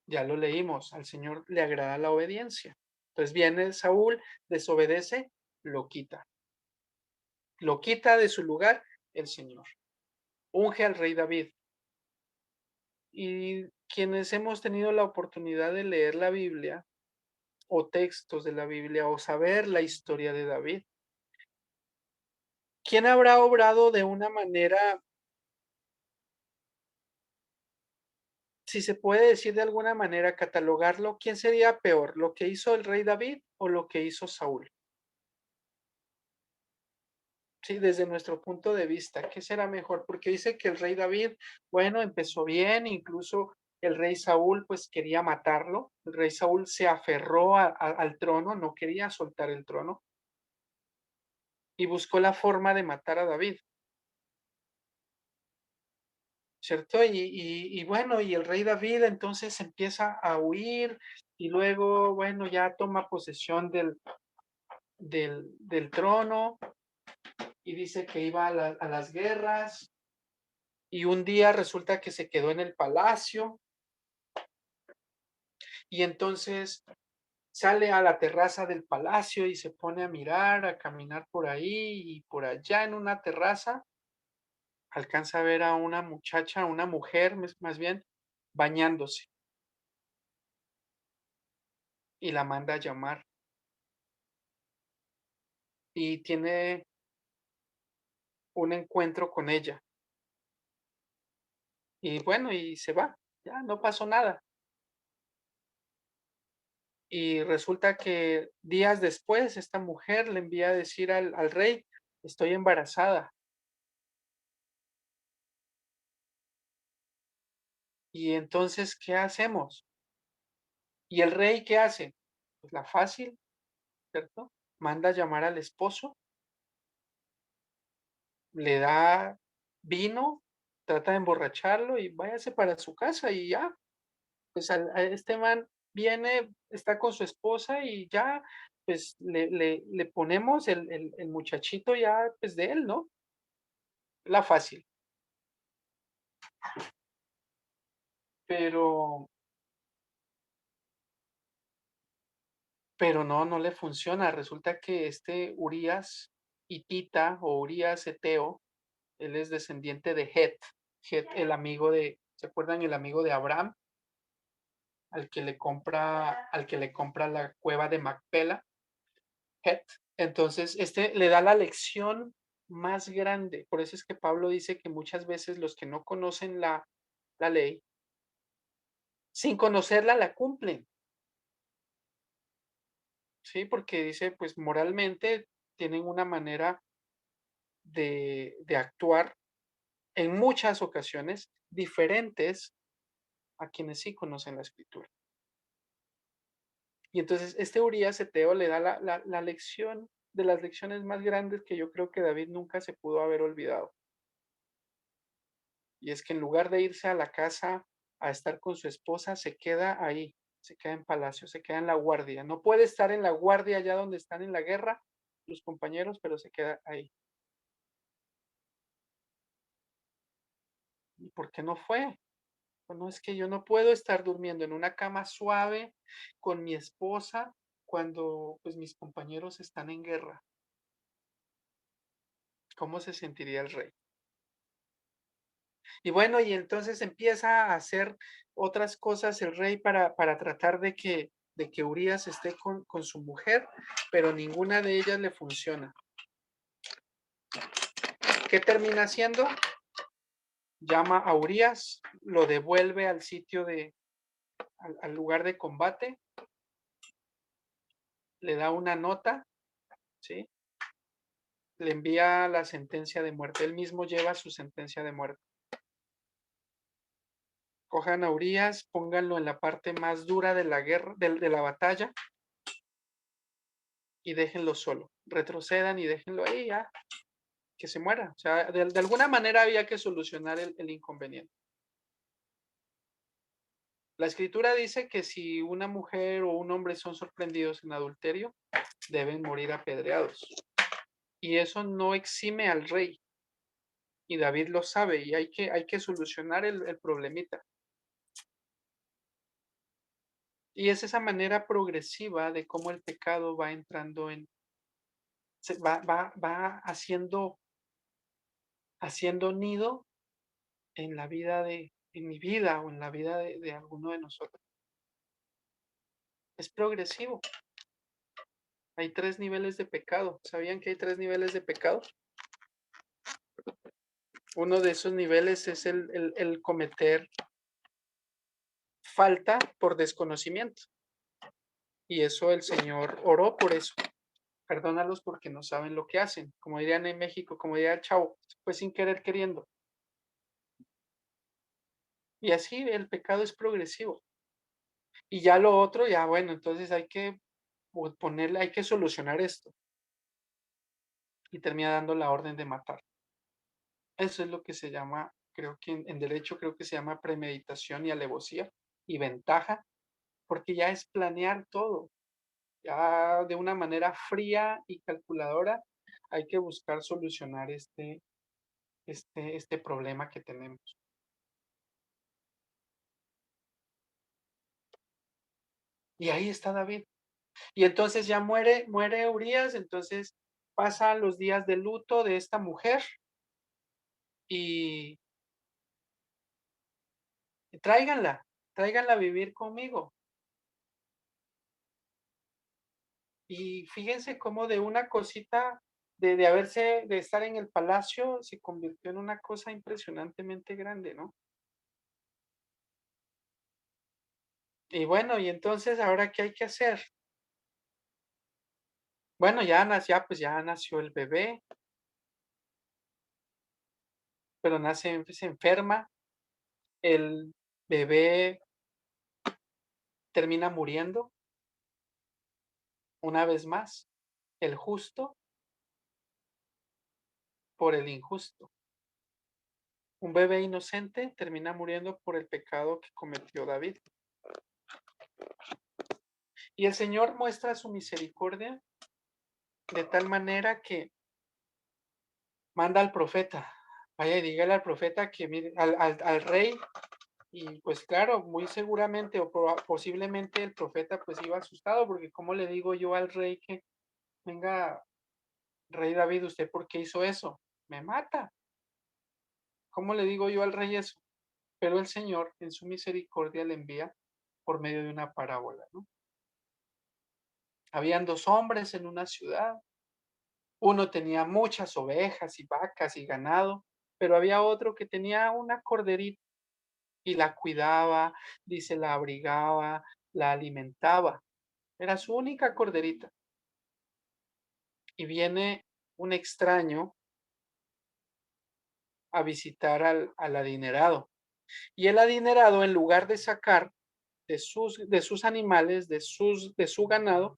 ya lo leímos, al Señor le agrada la obediencia. Entonces viene Saúl, desobedece, lo quita. Lo quita de su lugar el Señor. Unge al rey David. Y quienes hemos tenido la oportunidad de leer la Biblia o textos de la Biblia o saber la historia de David, ¿quién habrá obrado de una manera, si se puede decir de alguna manera, catalogarlo, quién sería peor, lo que hizo el rey David o lo que hizo Saúl? Sí, desde nuestro punto de vista, ¿qué será mejor? Porque dice que el rey David, bueno, empezó bien, incluso el rey Saúl pues quería matarlo, el rey Saúl se aferró al trono, no quería soltar el trono y buscó la forma de matar a David, ¿cierto? Y bueno, y el rey David entonces empieza a huir y luego, bueno, ya toma posesión del trono y dice que iba a las guerras y un día resulta que se quedó en el palacio y entonces sale a la terraza del palacio y se pone a mirar, a caminar por ahí y por allá en una terraza alcanza a ver a una muchacha, una mujer más bien, bañándose y la manda a llamar y tiene un encuentro con ella y bueno, y se va, ya no pasó nada. Y resulta que días después esta mujer le envía a decir al rey, estoy embarazada. Y entonces, ¿qué hacemos? ¿Y el rey qué hace? Pues la fácil, ¿cierto? Manda a llamar al esposo le da vino, trata de emborracharlo y váyase para su casa y ya. Pues a este man viene, está con su esposa y ya, pues le ponemos el muchachito ya, pues de él, ¿no? La fácil. Pero, pero no, no le funciona. Resulta que este Urías hitita o Urías eteo, él es descendiente de Het. Het, el amigo de, ¿se acuerdan? El amigo de Abraham, al que le compra la cueva de Macpela, Het. Entonces, este le da la lección más grande. Por eso es que Pablo dice que muchas veces los que no conocen la ley, sin conocerla, la cumplen. Sí, porque dice, pues moralmente tienen una manera de actuar en muchas ocasiones diferentes a quienes sí conocen la escritura. Y entonces este Urías eteo le da la lección de las lecciones más grandes que yo creo que David nunca se pudo haber olvidado. Y es que en lugar de irse a la casa a estar con su esposa, se queda ahí, se queda en palacio, se queda en la guardia. No puede estar en la guardia allá donde están en la guerra los compañeros, pero se queda ahí. ¿Y por qué no fue? No, es que yo no puedo estar durmiendo en una cama suave con mi esposa cuando pues mis compañeros están en guerra. ¿Cómo se sentiría el rey? Y bueno, y entonces empieza a hacer otras cosas el rey para tratar de que Urías esté con su mujer, pero ninguna de ellas le funciona. ¿Qué termina haciendo? Llama a Urías, lo devuelve al sitio al lugar de combate, le da una nota, ¿sí? Le envía la sentencia de muerte. Él mismo lleva su sentencia de muerte. Cojan a Urías, pónganlo en la parte más dura de la guerra, de la batalla, y déjenlo solo. Retrocedan y déjenlo ahí ya, que se muera. O sea, de alguna manera había que solucionar el inconveniente. La escritura dice que si una mujer o un hombre son sorprendidos en adulterio, deben morir apedreados. Y eso no exime al rey. Y David lo sabe y hay que solucionar el problemita. Y es esa manera progresiva de cómo el pecado va entrando va haciendo nido en la vida en mi vida o en la vida de alguno de nosotros. Es progresivo. Hay tres niveles de pecado. ¿Sabían que hay tres niveles de pecado? Uno de esos niveles es el cometer falta por desconocimiento. Y eso el Señor oró por eso. Perdónalos porque no saben lo que hacen. Como dirían en México, como diría el chavo, pues sin querer queriendo. Y así el pecado es progresivo. Y ya lo otro, ya bueno, entonces hay que ponerle, hay que solucionar esto. Y termina dando la orden de matar. Eso es lo que se llama, creo que en derecho creo que se llama premeditación y alevosía y ventaja, porque ya es planear todo. Ya de una manera fría y calculadora hay que buscar solucionar este problema que tenemos. Y ahí está David. Y entonces ya muere Urias, entonces pasan los días de luto de esta mujer y, y tráiganla a vivir conmigo. Y fíjense cómo de una cosita, de estar en el palacio, se convirtió en una cosa impresionantemente grande, ¿no? Y bueno, y entonces, ¿ahora qué hay que hacer? Bueno, pues ya nació el bebé, pero se enferma, el bebé termina muriendo una vez más, el justo por el injusto. Un bebé inocente termina muriendo por el pecado que cometió David. Y el Señor muestra su misericordia de tal manera que manda al profeta. Vaya y dígale al profeta que mire, al rey, y pues claro, muy seguramente o posiblemente el profeta pues iba asustado, porque ¿cómo le digo yo al rey que venga, rey David, usted por qué hizo eso? Me mata. ¿Cómo le digo yo al rey eso? Pero el Señor en su misericordia le envía por medio de una parábola, ¿no? Habían dos hombres en una ciudad. Uno tenía muchas ovejas y vacas y ganado, pero había otro que tenía una corderita y la cuidaba, dice, la abrigaba, la alimentaba. Era su única corderita. Y viene un extraño a visitar al adinerado. Y el adinerado, en lugar de sacar de sus animales, de su ganado,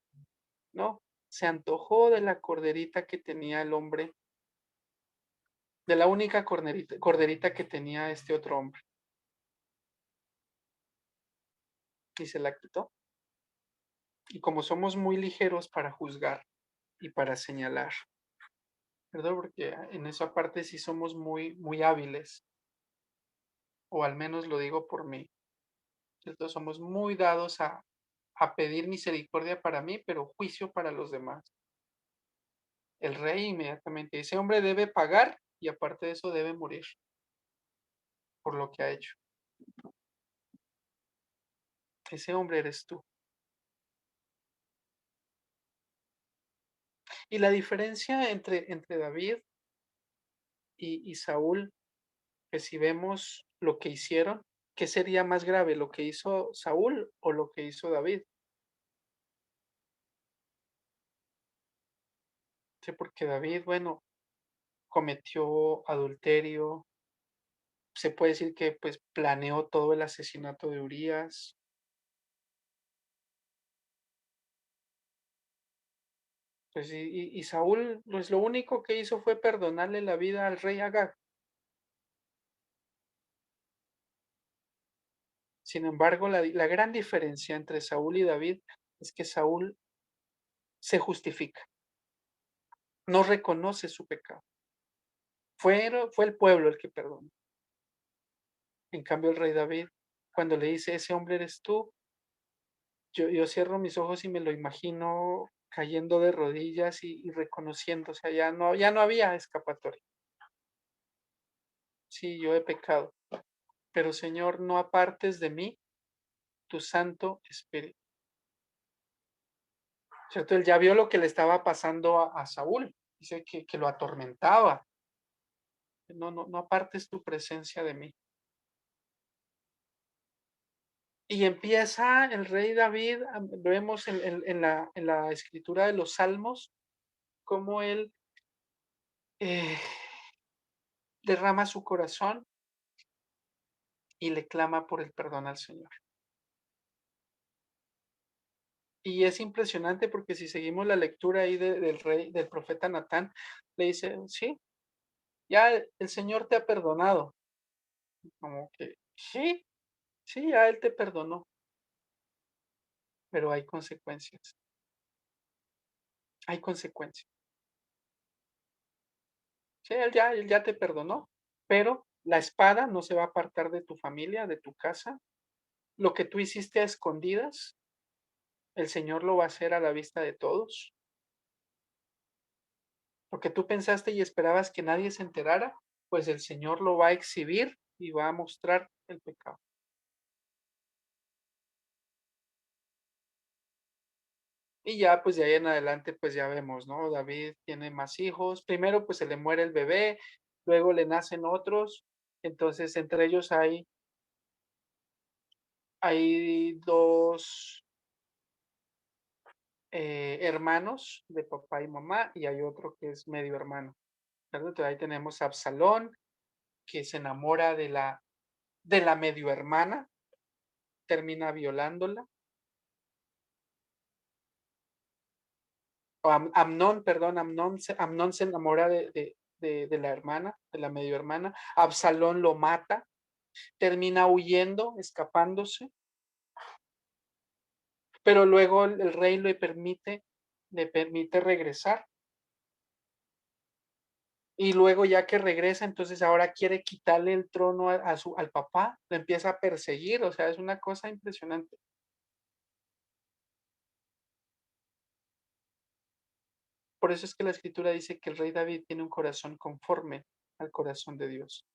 ¿no? Se antojó de la corderita que tenía el hombre, de la única corderita que tenía este otro hombre, y se la quitó. Y como somos muy ligeros para juzgar y para señalar, ¿verdad? Porque en esa parte sí somos muy, muy hábiles, o al menos lo digo por mí, ¿cierto? Somos muy dados a pedir misericordia para mí, pero juicio para los demás. El rey inmediatamente, ese hombre debe pagar y aparte de eso debe morir por lo que ha hecho. Ese hombre eres tú. Y la diferencia entre David y Saúl, que si vemos lo que hicieron, ¿qué sería más grave, lo que hizo Saúl o lo que hizo David? Sí, porque David, bueno, cometió adulterio, se puede decir que pues planeó todo el asesinato de Urías, pues y Saúl, pues lo único que hizo fue perdonarle la vida al rey Agag. Sin embargo, la gran diferencia entre Saúl y David es que Saúl se justifica, no reconoce su pecado. Fue el pueblo el que perdonó. En cambio, el rey David, cuando le dice, ese hombre eres tú, yo cierro mis ojos y me lo imagino cayendo de rodillas y reconociendo, o sea, ya no había escapatoria. Sí, yo he pecado, pero Señor, no apartes de mí tu Santo Espíritu. ¿Cierto? Él ya vio lo que le estaba pasando a Saúl, dice que lo atormentaba. No, no, no apartes tu presencia de mí. Y empieza el rey David, vemos en la escritura de los Salmos, cómo él eh, derrama su corazón y le clama por el perdón al Señor. Y es impresionante porque si seguimos la lectura ahí del profeta Natán, le dice, sí, ya el Señor te ha perdonado. Como que, sí, sí, ya Él te perdonó, pero hay consecuencias, hay consecuencias. Sí, Él ya te perdonó, pero la espada no se va a apartar de tu familia, de tu casa. Lo que tú hiciste a escondidas, el Señor lo va a hacer a la vista de todos. Lo que tú pensaste y esperabas que nadie se enterara, pues el Señor lo va a exhibir y va a mostrar el pecado. Y ya, pues de ahí en adelante, pues ya vemos, ¿no? David tiene más hijos. Primero, pues se le muere el bebé, luego le nacen otros. Entonces, entre ellos hay dos hermanos de papá y mamá, y hay otro que es medio hermano. ¿Verdad? Entonces, ahí tenemos a Absalón, que se enamora de la medio hermana, termina violándola. O Amnón, perdón, Amnón se enamora de la hermana, de la medio hermana. Absalón lo mata, termina huyendo, escapándose, pero luego el rey le permite regresar. Y luego ya que regresa, entonces ahora quiere quitarle el trono al papá, lo empieza a perseguir, o sea, es una cosa impresionante. Por eso es que la escritura dice que el rey David tiene un corazón conforme al corazón de Dios.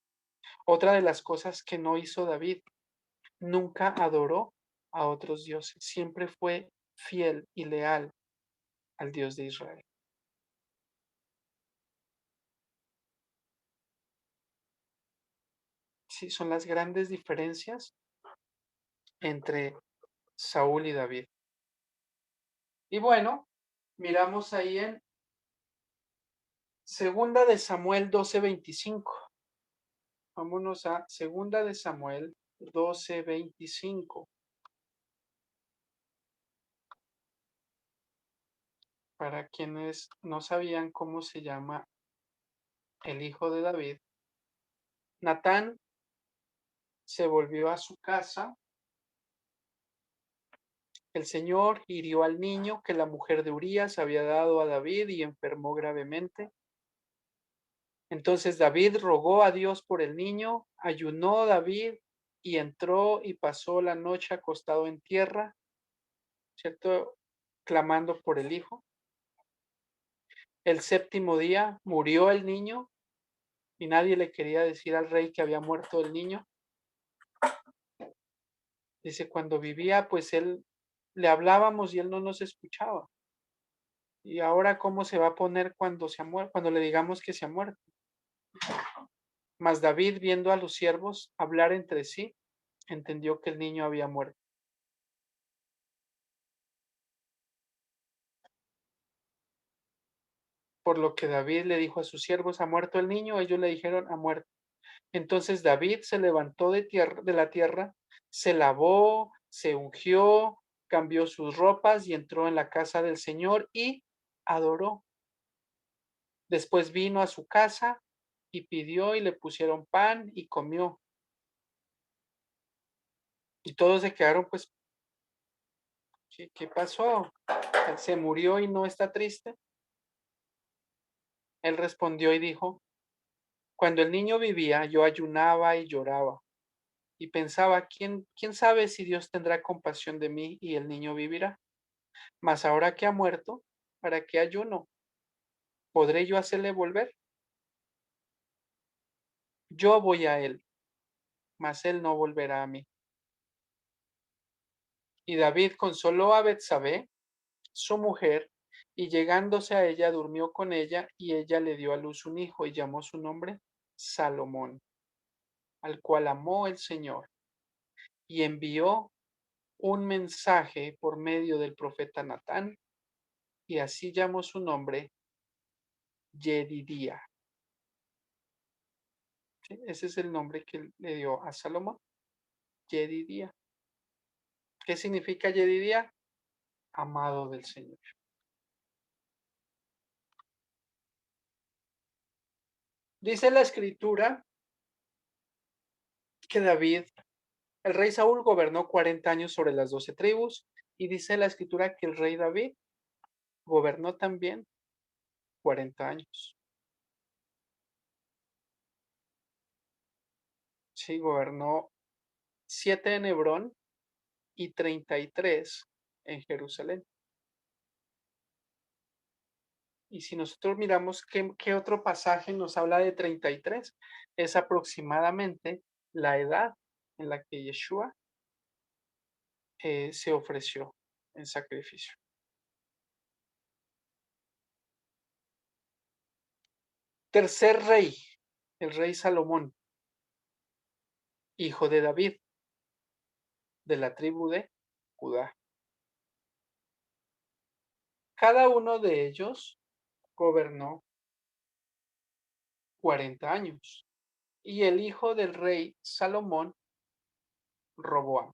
Otra de las cosas que no hizo David, nunca adoró a otros dioses, siempre fue fiel y leal al Dios de Israel. Sí, son las grandes diferencias entre Saúl y David. Y bueno, miramos ahí en Segunda de Samuel 12:25. Vámonos a Segunda de Samuel 12:25. Para quienes no sabían cómo se llama el hijo de David, Natán se volvió a su casa. El Señor hirió al niño que la mujer de Urías había dado a David y enfermó gravemente. Entonces David rogó a Dios por el niño, ayunó David y entró y pasó la noche acostado en tierra, ¿cierto? Clamando por el hijo. El séptimo día murió el niño y nadie le quería decir al rey que había muerto el niño. Dice, cuando vivía, pues él le hablábamos y él no nos escuchaba. Y ahora, ¿cómo se va a poner cuando se ha muerto, cuando le digamos que se ha muerto? Mas David, viendo a los siervos hablar entre sí, entendió que el niño había muerto. Por lo que David le dijo a sus siervos, ¿ha muerto el niño? Ellos le dijeron, ha muerto. Entonces David se levantó de la tierra, se lavó, se ungió, cambió sus ropas y entró en la casa del Señor y adoró. Después vino a su casa y pidió y le pusieron pan y comió. Y todos se quedaron, pues, ¿qué pasó? ¿Se murió y no está triste? Él respondió y dijo, cuando el niño vivía, yo ayunaba y lloraba y pensaba, ¿quién sabe si Dios tendrá compasión de mí y el niño vivirá? Mas ahora que ha muerto, ¿para qué ayuno? ¿Podré yo hacerle volver? Yo voy a él, mas él no volverá a mí. Y David consoló a Betsabé, su mujer, y llegándose a ella durmió con ella, y ella le dio a luz un hijo y llamó su nombre Salomón, al cual amó el Señor, y envió un mensaje por medio del profeta Natán, y así llamó su nombre Yedidía. ¿Sí? Ese es el nombre que le dio a Salomón, Yedidía. ¿Qué significa Yedidía? Amado del Señor. Dice la escritura que David, el rey Saúl gobernó 40 años sobre las 12 tribus y dice la escritura que el rey David gobernó también 40 años. Sí, gobernó 7 en Hebrón y 33 en Jerusalén. Y si nosotros miramos qué otro pasaje nos habla de 33, es aproximadamente la edad en la que Yeshua se ofreció en sacrificio. Tercer rey, el rey Salomón, hijo de David, de la tribu de Judá. Cada uno de ellos gobernó 40 años. Y el hijo del rey Salomón, Roboam.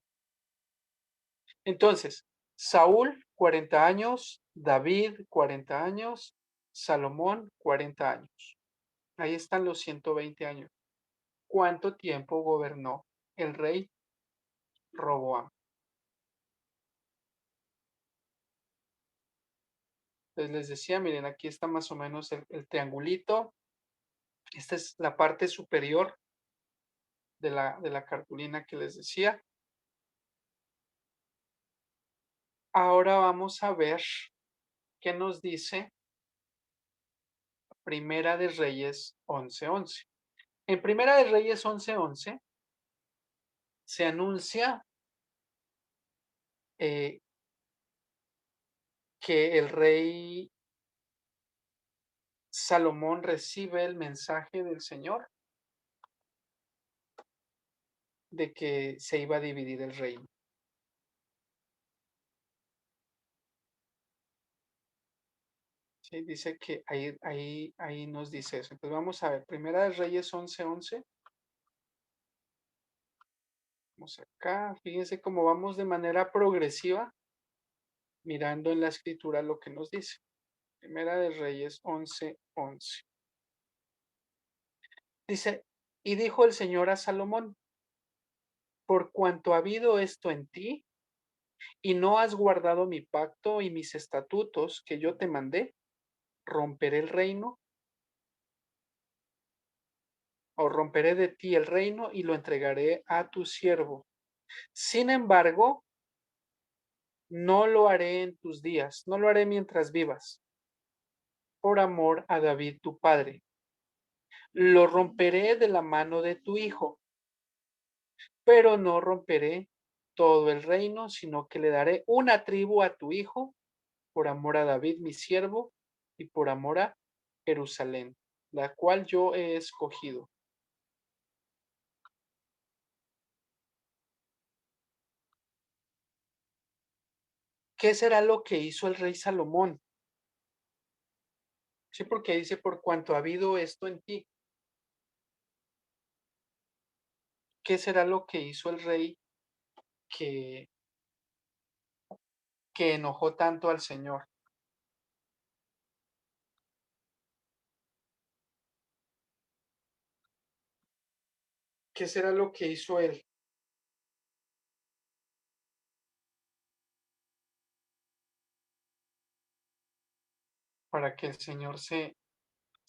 Entonces, Saúl, 40 años, David, 40 años, Salomón, 40 años. Ahí están los 120 años. ¿Cuánto tiempo gobernó el rey Roboam? Entonces les decía, miren, aquí está más o menos el triangulito. Esta es la parte superior de la cartulina que les decía. Ahora vamos a ver qué nos dice Primera de Reyes 11:11. En Primera de Reyes 11:11 se anuncia eh, que el rey Salomón recibe el mensaje del Señor de que se iba a dividir el reino. Sí, dice que ahí nos dice eso. Entonces vamos a ver, Primera de Reyes 11:11. Vamos acá, fíjense cómo vamos de manera progresiva mirando en la escritura lo que nos dice. Primera de Reyes 11:11. Dice, y dijo el Señor a Salomón, por cuanto ha habido esto en ti, y no has guardado mi pacto y mis estatutos que yo te mandé, romperé el reino, o romperé de ti el reino y lo entregaré a tu siervo. Sin embargo, no lo haré en tus días, no lo haré mientras vivas, por amor a David tu padre. Lo romperé de la mano de tu hijo, pero no romperé todo el reino, sino que le daré una tribu a tu hijo, por amor a David mi siervo, y por amor a Jerusalén, la cual yo he escogido. ¿Qué será lo que hizo el rey Salomón? Sí, porque dice, por cuanto ha habido esto en ti. ¿Qué será lo que hizo el rey que, que enojó tanto al Señor? ¿Qué será lo que hizo él para que el Señor se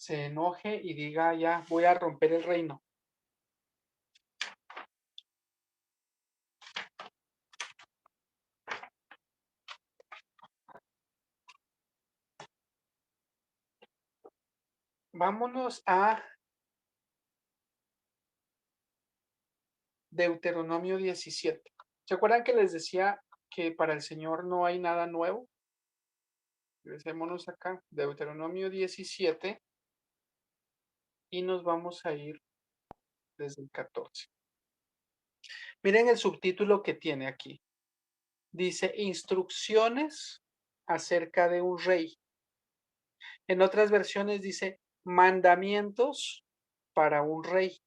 enoje y diga, ya voy a romper el reino? Vámonos a Deuteronomio 17. ¿Se acuerdan que les decía que para el Señor no hay nada nuevo? Regresémonos acá, Deuteronomio 17, y nos vamos a ir desde el 14. Miren el subtítulo que tiene aquí. Dice, instrucciones acerca de un rey. En otras versiones dice, mandamientos para un rey.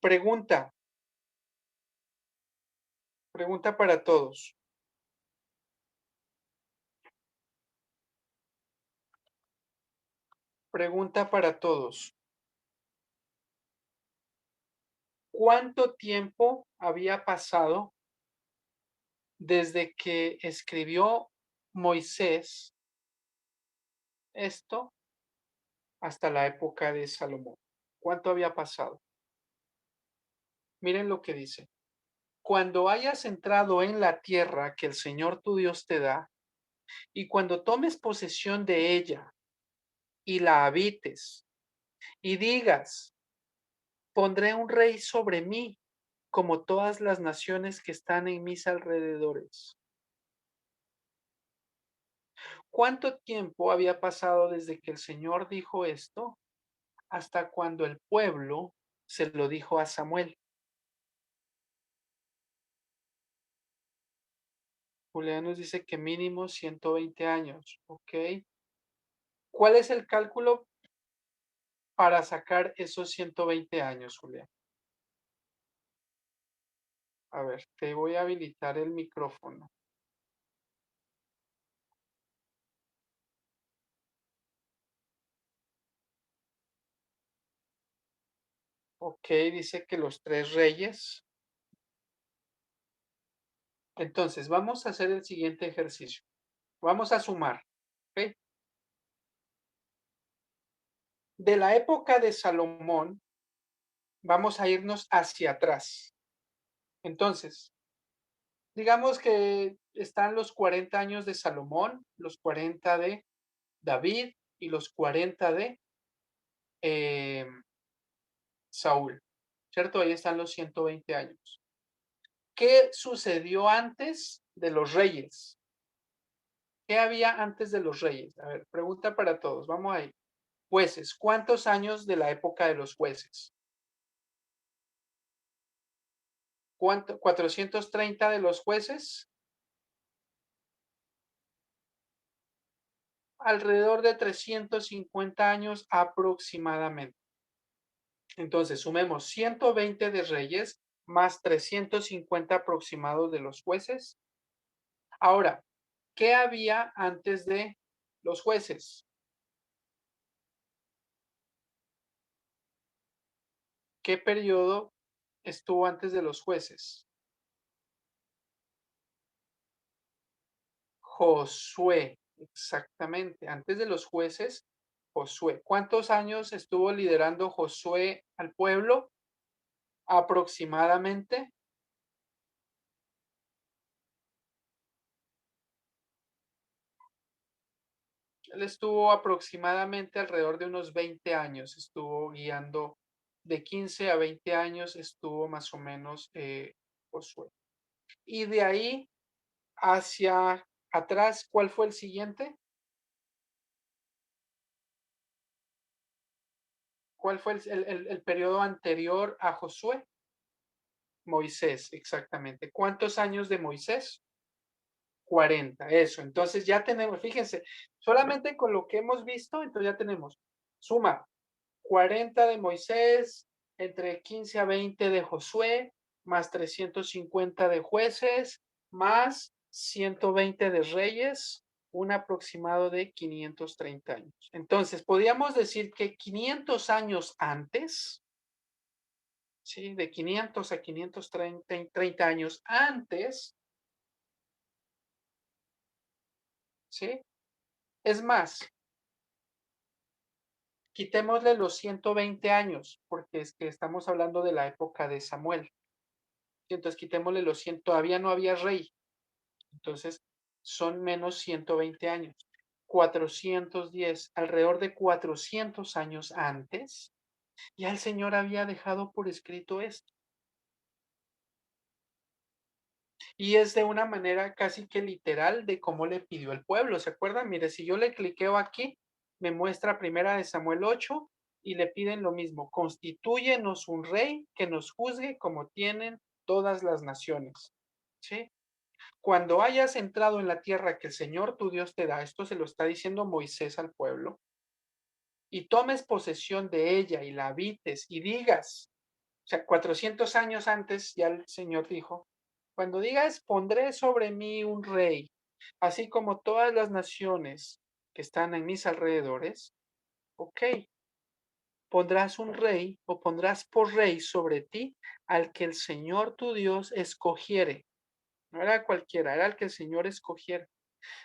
Pregunta, pregunta para todos. Pregunta para todos. ¿Cuánto tiempo había pasado desde que escribió Moisés esto hasta la época de Salomón? ¿Cuánto había pasado? Miren lo que dice. Cuando hayas entrado en la tierra que el Señor tu Dios te da, y cuando tomes posesión de ella y la habites, y digas, pondré un rey sobre mí, como todas las naciones que están en mis alrededores. ¿Cuánto tiempo había pasado desde que el Señor dijo esto hasta cuando el pueblo se lo dijo a Samuel? Julián nos dice que mínimo 120 años, ¿ok? ¿Cuál es el cálculo para sacar esos 120 años, Julián? A ver, te voy a habilitar el micrófono. Ok, dice que los tres reyes. Entonces, vamos a hacer el siguiente ejercicio. Vamos a sumar. ¿Ok? De la época de Salomón, vamos a irnos hacia atrás. Entonces, digamos que están los 40 años de Salomón, los 40 de David y los 40 de eh, Saúl, ¿cierto? Ahí están los 120 años. ¿Qué sucedió antes de los reyes? ¿Qué había antes de los reyes? A ver, pregunta para todos. Vamos ahí. Jueces. ¿Cuántos años de la época de los jueces? ¿Cuánto? ¿430 de los jueces? Alrededor de 350 años aproximadamente. Entonces, sumemos 120 de reyes más 350 aproximados de los jueces. Ahora, ¿qué había antes de los jueces? ¿Qué periodo estuvo antes de los jueces? Josué, exactamente. Antes de los jueces, Josué. ¿Cuántos años estuvo liderando Josué al pueblo? Aproximadamente. Él estuvo aproximadamente alrededor de unos 20 años, estuvo guiando de 15 a 20 años, estuvo más o menos Josué. Y de ahí hacia atrás, ¿cuál fue el siguiente? ¿Cuál fue el periodo anterior a Josué? Moisés, exactamente. ¿Cuántos años de Moisés? 40, eso. Entonces ya tenemos, fíjense, solamente con lo que hemos visto, entonces ya tenemos, suma, 40 de Moisés, entre 15 a 20 de Josué, más 350 de jueces, más 120 de reyes, un aproximado de 530 años. Entonces, podríamos decir que 500 años antes, ¿sí? De 500 a 530 años antes, ¿sí? Es más, quitémosle los 120 años, porque es que estamos hablando de la época de Samuel. Entonces quitémosle los 100, todavía no había rey. Entonces son menos 120 años. 410, alrededor de 400 años antes, ya el Señor había dejado por escrito esto. Y es de una manera casi que literal de cómo le pidió el pueblo. ¿Se acuerdan? Mire, si yo le cliqueo aquí, me muestra primera de Samuel 8 y le piden lo mismo. Constitúyenos un rey que nos juzgue como tienen todas las naciones. ¿Sí? Cuando hayas entrado en la tierra que el Señor tu Dios te da, esto se lo está diciendo Moisés al pueblo, y tomes posesión de ella y la habites y digas, o sea, 400 años antes ya el Señor dijo, cuando digas, pondré sobre mí un rey, así como todas las naciones que están en mis alrededores, ok, pondrás un rey o pondrás por rey sobre ti al que el Señor tu Dios escogiere. No era cualquiera, era el que el Señor escogiera.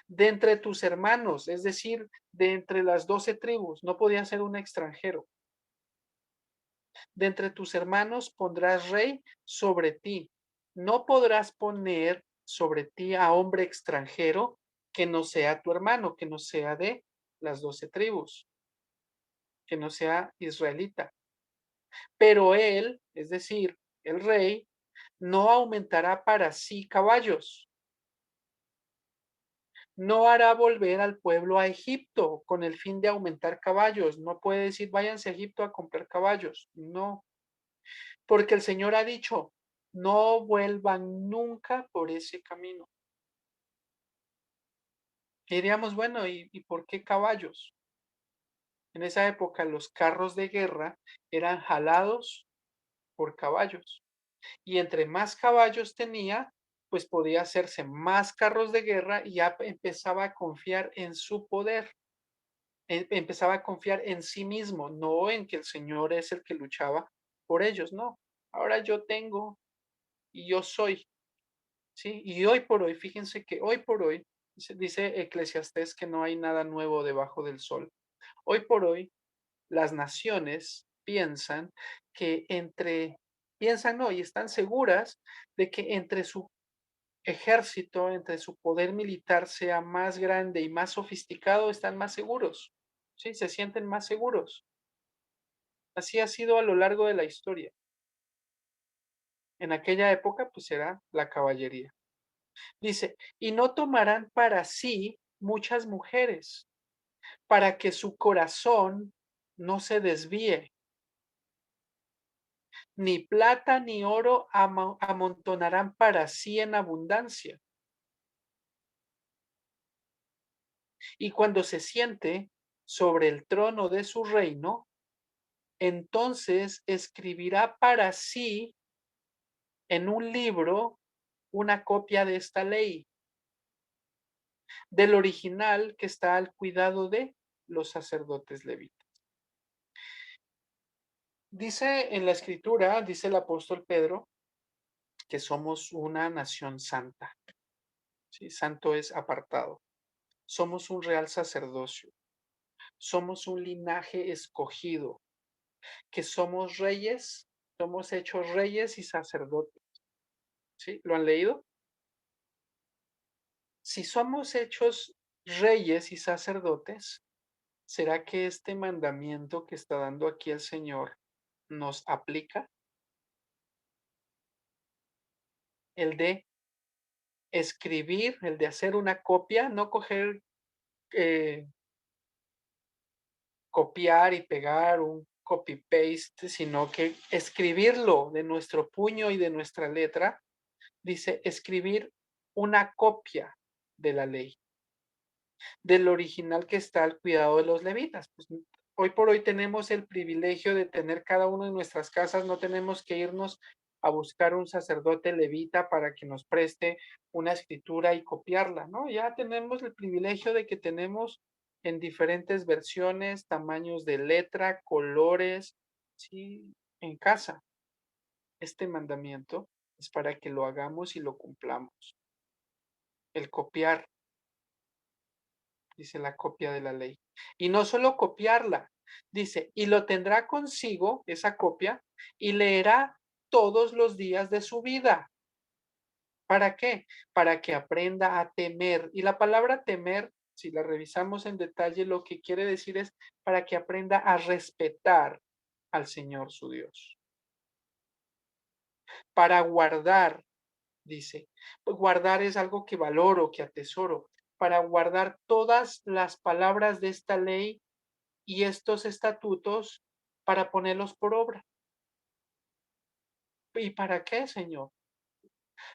De entre tus hermanos, es decir, de entre las 12 tribus, no podía ser un extranjero. De entre tus hermanos pondrás rey sobre ti. No podrás poner sobre ti a hombre extranjero que no sea tu hermano, que no sea de las 12 tribus, que no sea israelita. Pero él, es decir, el rey, no aumentará para sí caballos, no hará volver al pueblo a Egipto con el fin de aumentar caballos. No puede decir, váyanse a Egipto a comprar caballos. No, porque el Señor ha dicho, no vuelvan nunca por ese camino. Y diríamos, bueno, ¿y por qué caballos? En esa época los carros de guerra eran jalados por caballos. Y entre más caballos tenía, pues podía hacerse más carros de guerra y ya empezaba a confiar en su poder. Empezaba a confiar en sí mismo, no en que el Señor es el que luchaba por ellos, no. Ahora yo tengo y yo soy, ¿sí? Y hoy por hoy, fíjense que hoy por hoy, dice Eclesiastés que no hay nada nuevo debajo del sol. Hoy por hoy, las naciones piensan no, y están seguras de que entre su ejército, entre su poder militar sea más grande y más sofisticado, están más seguros, ¿sí? Se sienten más seguros. Así ha sido a lo largo de la historia. En aquella época, pues era la caballería. Dice, y no tomarán para sí muchas mujeres, para que su corazón no se desvíe. Ni plata ni oro amontonarán para sí en abundancia. Y cuando se siente sobre el trono de su reino, entonces escribirá para sí en un libro una copia de esta ley, del original que está al cuidado de los sacerdotes levitas. Dice en la escritura, dice el apóstol Pedro, que somos una nación santa. ¿Sí? Santo es apartado. Somos un real sacerdocio. Somos un linaje escogido, que somos reyes, somos hechos reyes y sacerdotes. ¿Sí? ¿Lo han leído? Si somos hechos reyes y sacerdotes, ¿será que este mandamiento que está dando aquí el Señor nos aplica? El de escribir, el de hacer una copia, no coger, eh, copiar y pegar un copy-paste, sino que escribirlo de nuestro puño y de nuestra letra, dice escribir una copia de la ley, del original que está al cuidado de los levitas. Pues, hoy por hoy tenemos el privilegio de tener cada uno en nuestras casas, no tenemos que irnos a buscar un sacerdote levita para que nos preste una escritura y copiarla, ¿no? Ya tenemos el privilegio de que tenemos en diferentes versiones, tamaños de letra, colores, sí, en casa. Este mandamiento es para que lo hagamos y lo cumplamos. El copiar, dice la copia de la ley. Y no solo copiarla, dice, y lo tendrá consigo, esa copia, y leerá todos los días de su vida. ¿Para qué? Para que aprenda a temer. Y la palabra temer, si la revisamos en detalle, lo que quiere decir es para que aprenda a respetar al Señor su Dios. Para guardar, dice, pues guardar es algo que valoro, que atesoro. Para guardar todas las palabras de esta ley y estos estatutos para ponerlos por obra. ¿Y para qué, Señor?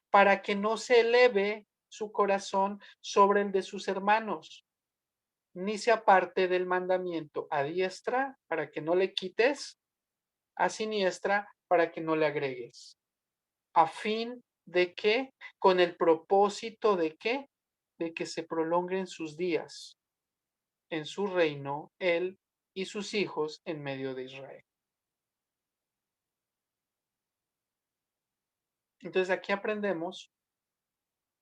Para que no se eleve su corazón sobre el de sus hermanos, ni se aparte del mandamiento a diestra para que no le quites, a siniestra para que no le agregues, a fin de que, con el propósito de que se prolonguen sus días en su reino, él y sus hijos en medio de Israel. Entonces aquí aprendemos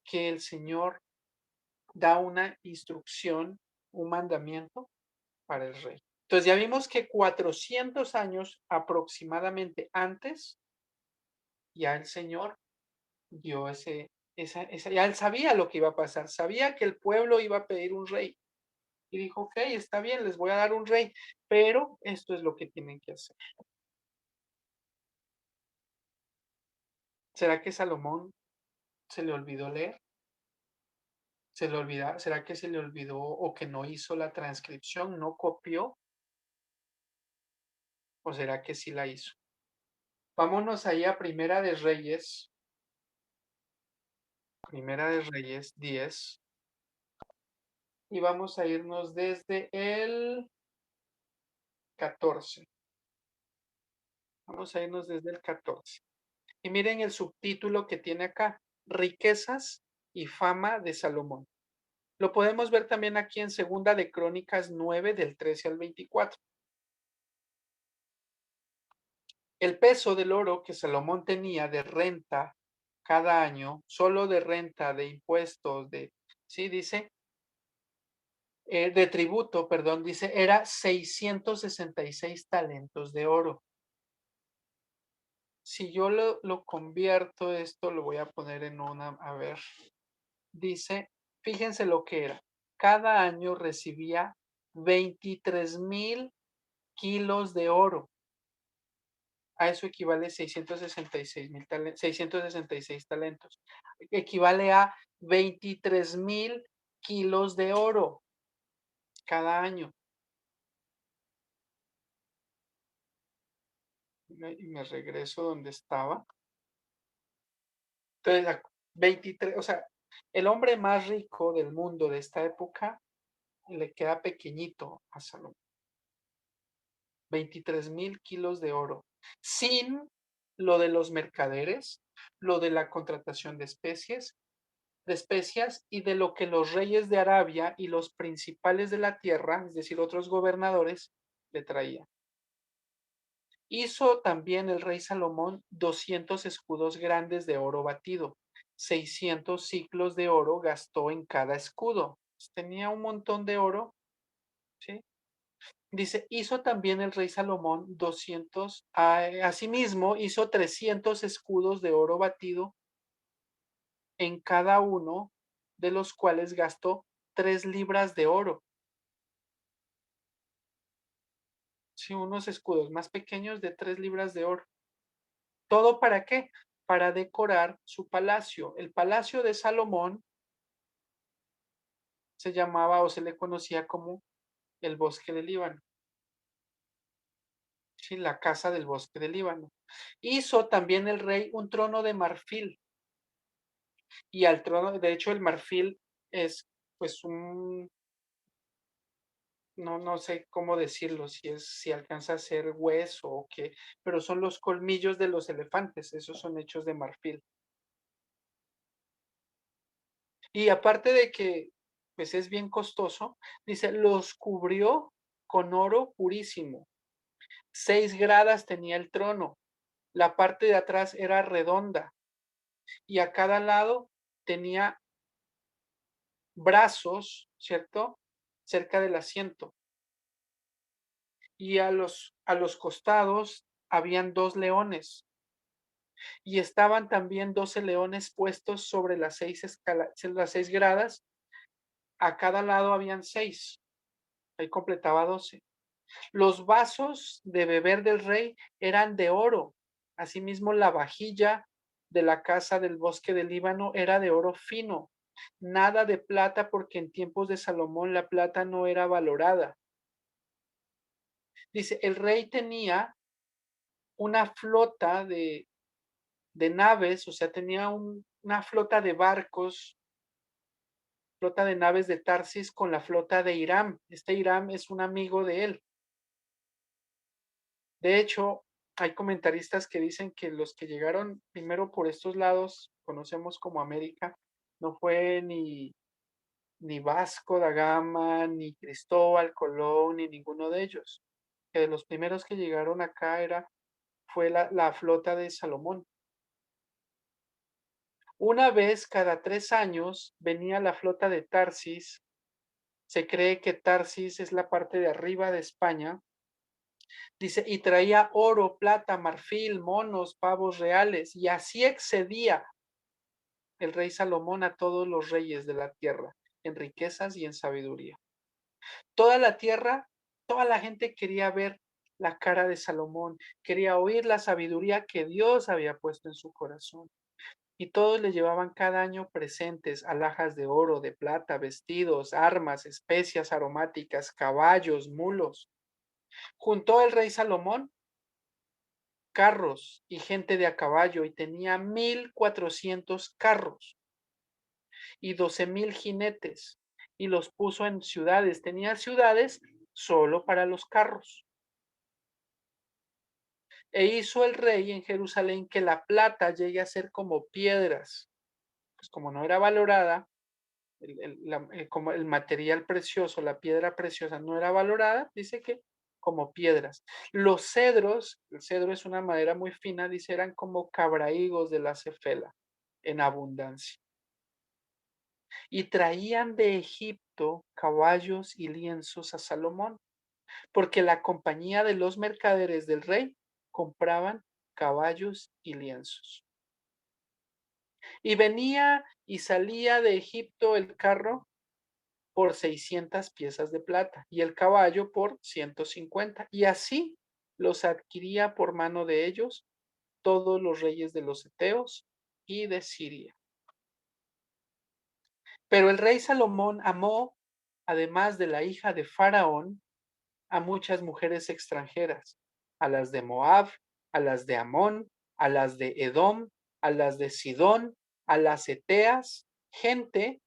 que el Señor da una instrucción, un mandamiento para el rey. Entonces ya vimos que 400 años aproximadamente antes, ya el Señor dio ya él sabía lo que iba a pasar, sabía que el pueblo iba a pedir un rey. Y dijo, ok, está bien, les voy a dar un rey, pero esto es lo que tienen que hacer. ¿Será que Salomón se le olvidó leer? ¿Será que se le olvidó o que no hizo la transcripción, no copió? ¿O será que sí la hizo? Vámonos ahí a Primera de Reyes 10, y vamos a irnos desde el 14. Vamos a irnos desde el 14. Y miren el subtítulo que tiene acá, riquezas y fama de Salomón. Lo podemos ver también aquí en Segunda de Crónicas 9 del 13 al 24. El peso del oro que Salomón tenía de renta cada año, solo de renta, de impuestos, sí, dice, de tributo, perdón, dice, era 666 talentos de oro. Si yo lo convierto, esto lo voy a poner en una, a ver, dice, fíjense lo que era. Cada año recibía 23,000 kilos de oro. A eso equivale 666 talentos. Equivale a 23,000 kilos de oro cada año. Me regreso donde estaba. Entonces, 23, o sea, el hombre más rico del mundo de esta época le queda pequeñito a Salomón. 23,000 kilos de oro, sin lo de los mercaderes, lo de la contratación de especias y de lo que los reyes de Arabia y los principales de la tierra, es decir, otros gobernadores, le traían. Hizo también el rey Salomón 200 escudos grandes de oro batido. 600 ciclos de oro gastó en cada escudo. Tenía un montón de oro, ¿sí? Dice, hizo también el rey Salomón 200, asimismo hizo 300 escudos de oro batido en cada uno de los cuales gastó 3 libras de oro. Sí, unos escudos más pequeños de 3 libras de oro. ¿Todo para qué? Para decorar su palacio. El palacio de Salomón se llamaba o se le conocía como el bosque del Líbano. Sí, la casa del bosque del Líbano. Hizo también el rey un trono de marfil. Y al trono, de hecho, el marfil es pues no sé cómo decirlo, si alcanza a ser hueso o qué, pero son los colmillos de los elefantes, esos son hechos de marfil. Y aparte de que pues es bien costoso, dice, los cubrió con oro purísimo. 6 gradas tenía el trono, la parte de atrás era redonda y a cada lado tenía brazos, ¿cierto? Cerca del asiento. Y a los costados habían 2 leones. Y estaban también 12 leones puestos sobre las 6 gradas. A cada lado habían 6. Ahí completaba 12. Los vasos de beber del rey eran de oro. Asimismo, la vajilla de la casa del bosque del Líbano era de oro fino. Nada de plata, porque en tiempos de Salomón la plata no era valorada. Dice, el rey tenía una flota de naves, o sea, tenía una flota de barcos, flota de naves de Tarsis con la flota de Hiram. Este Hiram es un amigo de él. De hecho, hay comentaristas que dicen que los que llegaron primero por estos lados, conocemos como América, no fue ni Vasco da Gama, ni Cristóbal Colón, ni ninguno de ellos. Que de los primeros que llegaron acá fue la flota de Salomón. Una vez cada 3 años venía la flota de Tarsis. Se cree que Tarsis es la parte de arriba de España. Dice, y traía oro, plata, marfil, monos, pavos reales, y así excedía el rey Salomón a todos los reyes de la tierra, en riquezas y en sabiduría. Toda la tierra, toda la gente quería ver la cara de Salomón, quería oír la sabiduría que Dios había puesto en su corazón. Y todos le llevaban cada año presentes, alhajas de oro, de plata, vestidos, armas, especias aromáticas, caballos, mulos. Juntó el rey Salomón carros y gente de a caballo, y tenía 1,400 carros y 12,000 jinetes, y los puso en ciudades. Tenía ciudades solo para los carros. E hizo el rey en Jerusalén que la plata llegue a ser como piedras, pues como no era valorada, como el material precioso, la piedra preciosa no era valorada, dice que como piedras. Los cedros, el cedro es una madera muy fina, dice, eran como cabrahigos de la cefela en abundancia. Y traían de Egipto caballos y lienzos a Salomón, porque la compañía de los mercaderes del rey compraban caballos y lienzos. Y venía y salía de Egipto el carro por 600 piezas de plata y el caballo por 150. Y así los adquiría por mano de ellos todos los reyes de los Eteos y de Siria. Pero el rey Salomón amó, además de la hija de Faraón, a muchas mujeres extranjeras, a las de Moab, a las de Amón, a las de Edom, a las de Sidón, a las Eteas, gente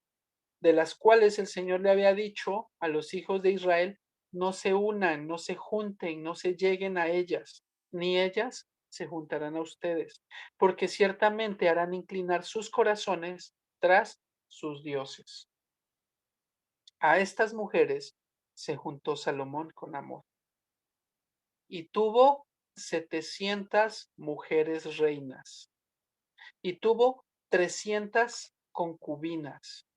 de las cuales el Señor le había dicho a los hijos de Israel, no se unan, no se junten, no se lleguen a ellas, ni ellas se juntarán a ustedes, porque ciertamente harán inclinar sus corazones tras sus dioses. A estas mujeres se juntó Salomón con amor y tuvo 700 mujeres reinas y tuvo 300 concubinas,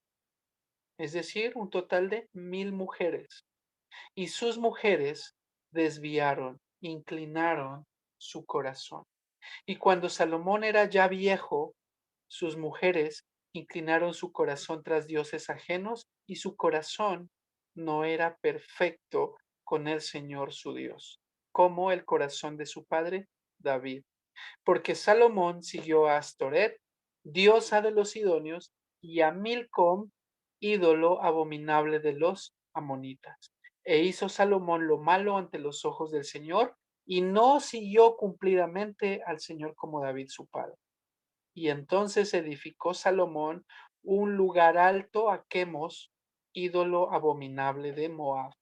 es decir, un total de 1000 mujeres. Y sus mujeres desviaron, inclinaron su corazón. Y cuando Salomón era ya viejo, sus mujeres inclinaron su corazón tras dioses ajenos y su corazón no era perfecto con el Señor su Dios, como el corazón de su padre David. Porque Salomón siguió a Astoret, diosa de los sidonios, y a Milcom, ídolo abominable de los amonitas. E hizo Salomón lo malo ante los ojos del Señor, y no siguió cumplidamente al Señor como David su padre. Y entonces edificó Salomón un lugar alto a Quemos, ídolo abominable de Moab.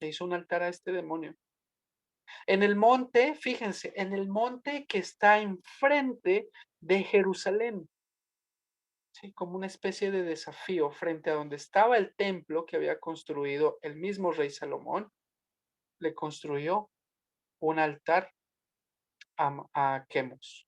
Le hizo un altar a este demonio. En el monte, fíjense, en el monte que está enfrente de Jerusalén, ¿sí? Como una especie de desafío frente a donde estaba el templo que había construido el mismo rey Salomón, le construyó un altar a Quemos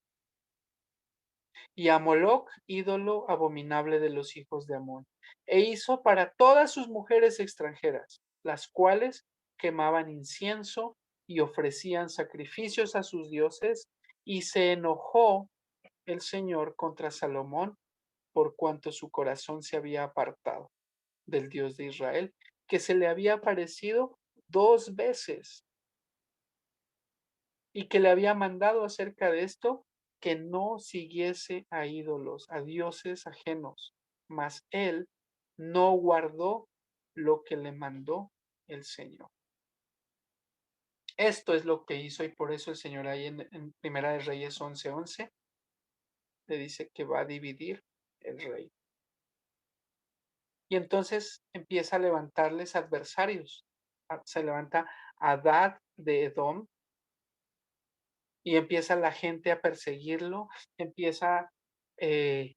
y a Moloc, ídolo abominable de los hijos de Amón, e hizo para todas sus mujeres extranjeras, las cuales quemaban incienso y ofrecían sacrificios a sus dioses, y se enojó el Señor contra Salomón por cuanto su corazón se había apartado del Dios de Israel, que se le había aparecido 2 veces y que le había mandado acerca de esto que no siguiese a ídolos, a dioses ajenos, mas él no guardó lo que le mandó el Señor. Esto es lo que hizo y por eso el Señor ahí en Primera de Reyes 11:11 le dice que va a dividir el rey. Y entonces empieza a levantarles adversarios. Se levanta Hadad de Edom y empieza la gente a perseguirlo. Empieza, sí,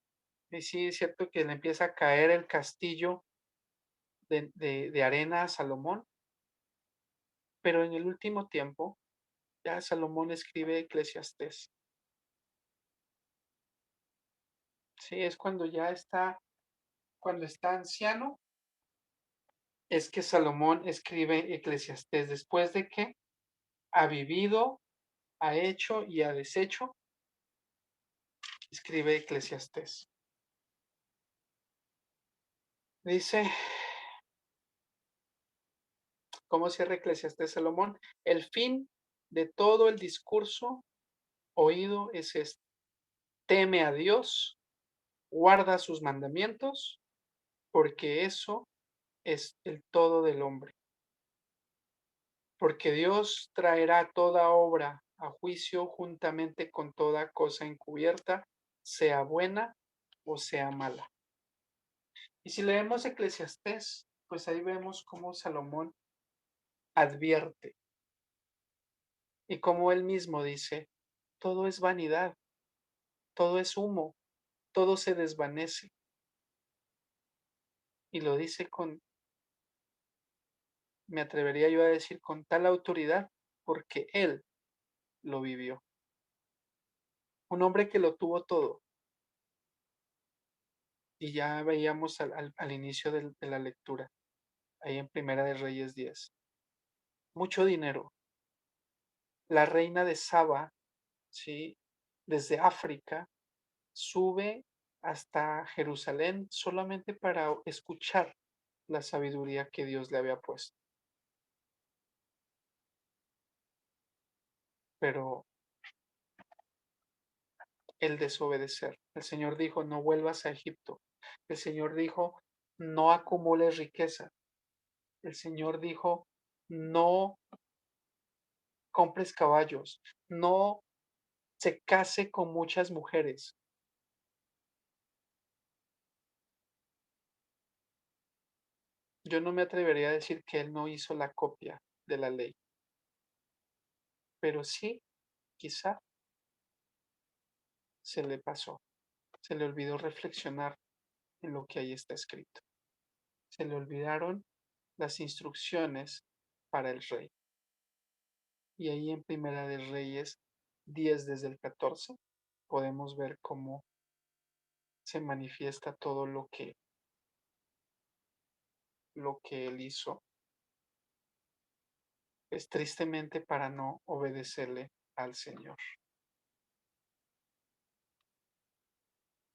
es cierto que le empieza a caer el castillo de arena a Salomón, pero en el último tiempo ya Salomón escribe Eclesiastés. Sí, es cuando ya está, cuando está anciano, es que Salomón escribe Eclesiastés, después de que ha vivido, ha hecho y ha deshecho, escribe Eclesiastés. Dice, ¿cómo cierra Eclesiastés Salomón? El fin de todo el discurso oído es este: teme a Dios, guarda sus mandamientos, porque eso es el todo del hombre. Porque Dios traerá toda obra a juicio juntamente con toda cosa encubierta, sea buena o sea mala. Y si leemos Eclesiastés, pues ahí vemos cómo Salomón advierte y como él mismo dice, todo es vanidad, todo es humo, todo se desvanece. Y lo dice con me atrevería yo a decir con tal autoridad, porque él lo vivió. Un hombre que lo tuvo todo. Y ya veíamos al inicio de la lectura, ahí en Primera de Reyes 10. Mucho dinero. La reina de Saba, ¿sí? Desde África, sube hasta Jerusalén solamente para escuchar la sabiduría que Dios le había puesto. Pero el desobedecer. El Señor dijo, no vuelvas a Egipto. El Señor dijo, no acumules riqueza. El Señor dijo, no compres caballos, no se case con muchas mujeres. Yo no me atrevería a decir que él no hizo la copia de la ley, pero sí, quizá se le pasó, se le olvidó reflexionar en lo que ahí está escrito. Se le olvidaron las instrucciones para el rey. Y ahí en Primera de Reyes 10 desde el 14 podemos ver cómo se manifiesta todo lo que él hizo, es tristemente para no obedecerle al Señor.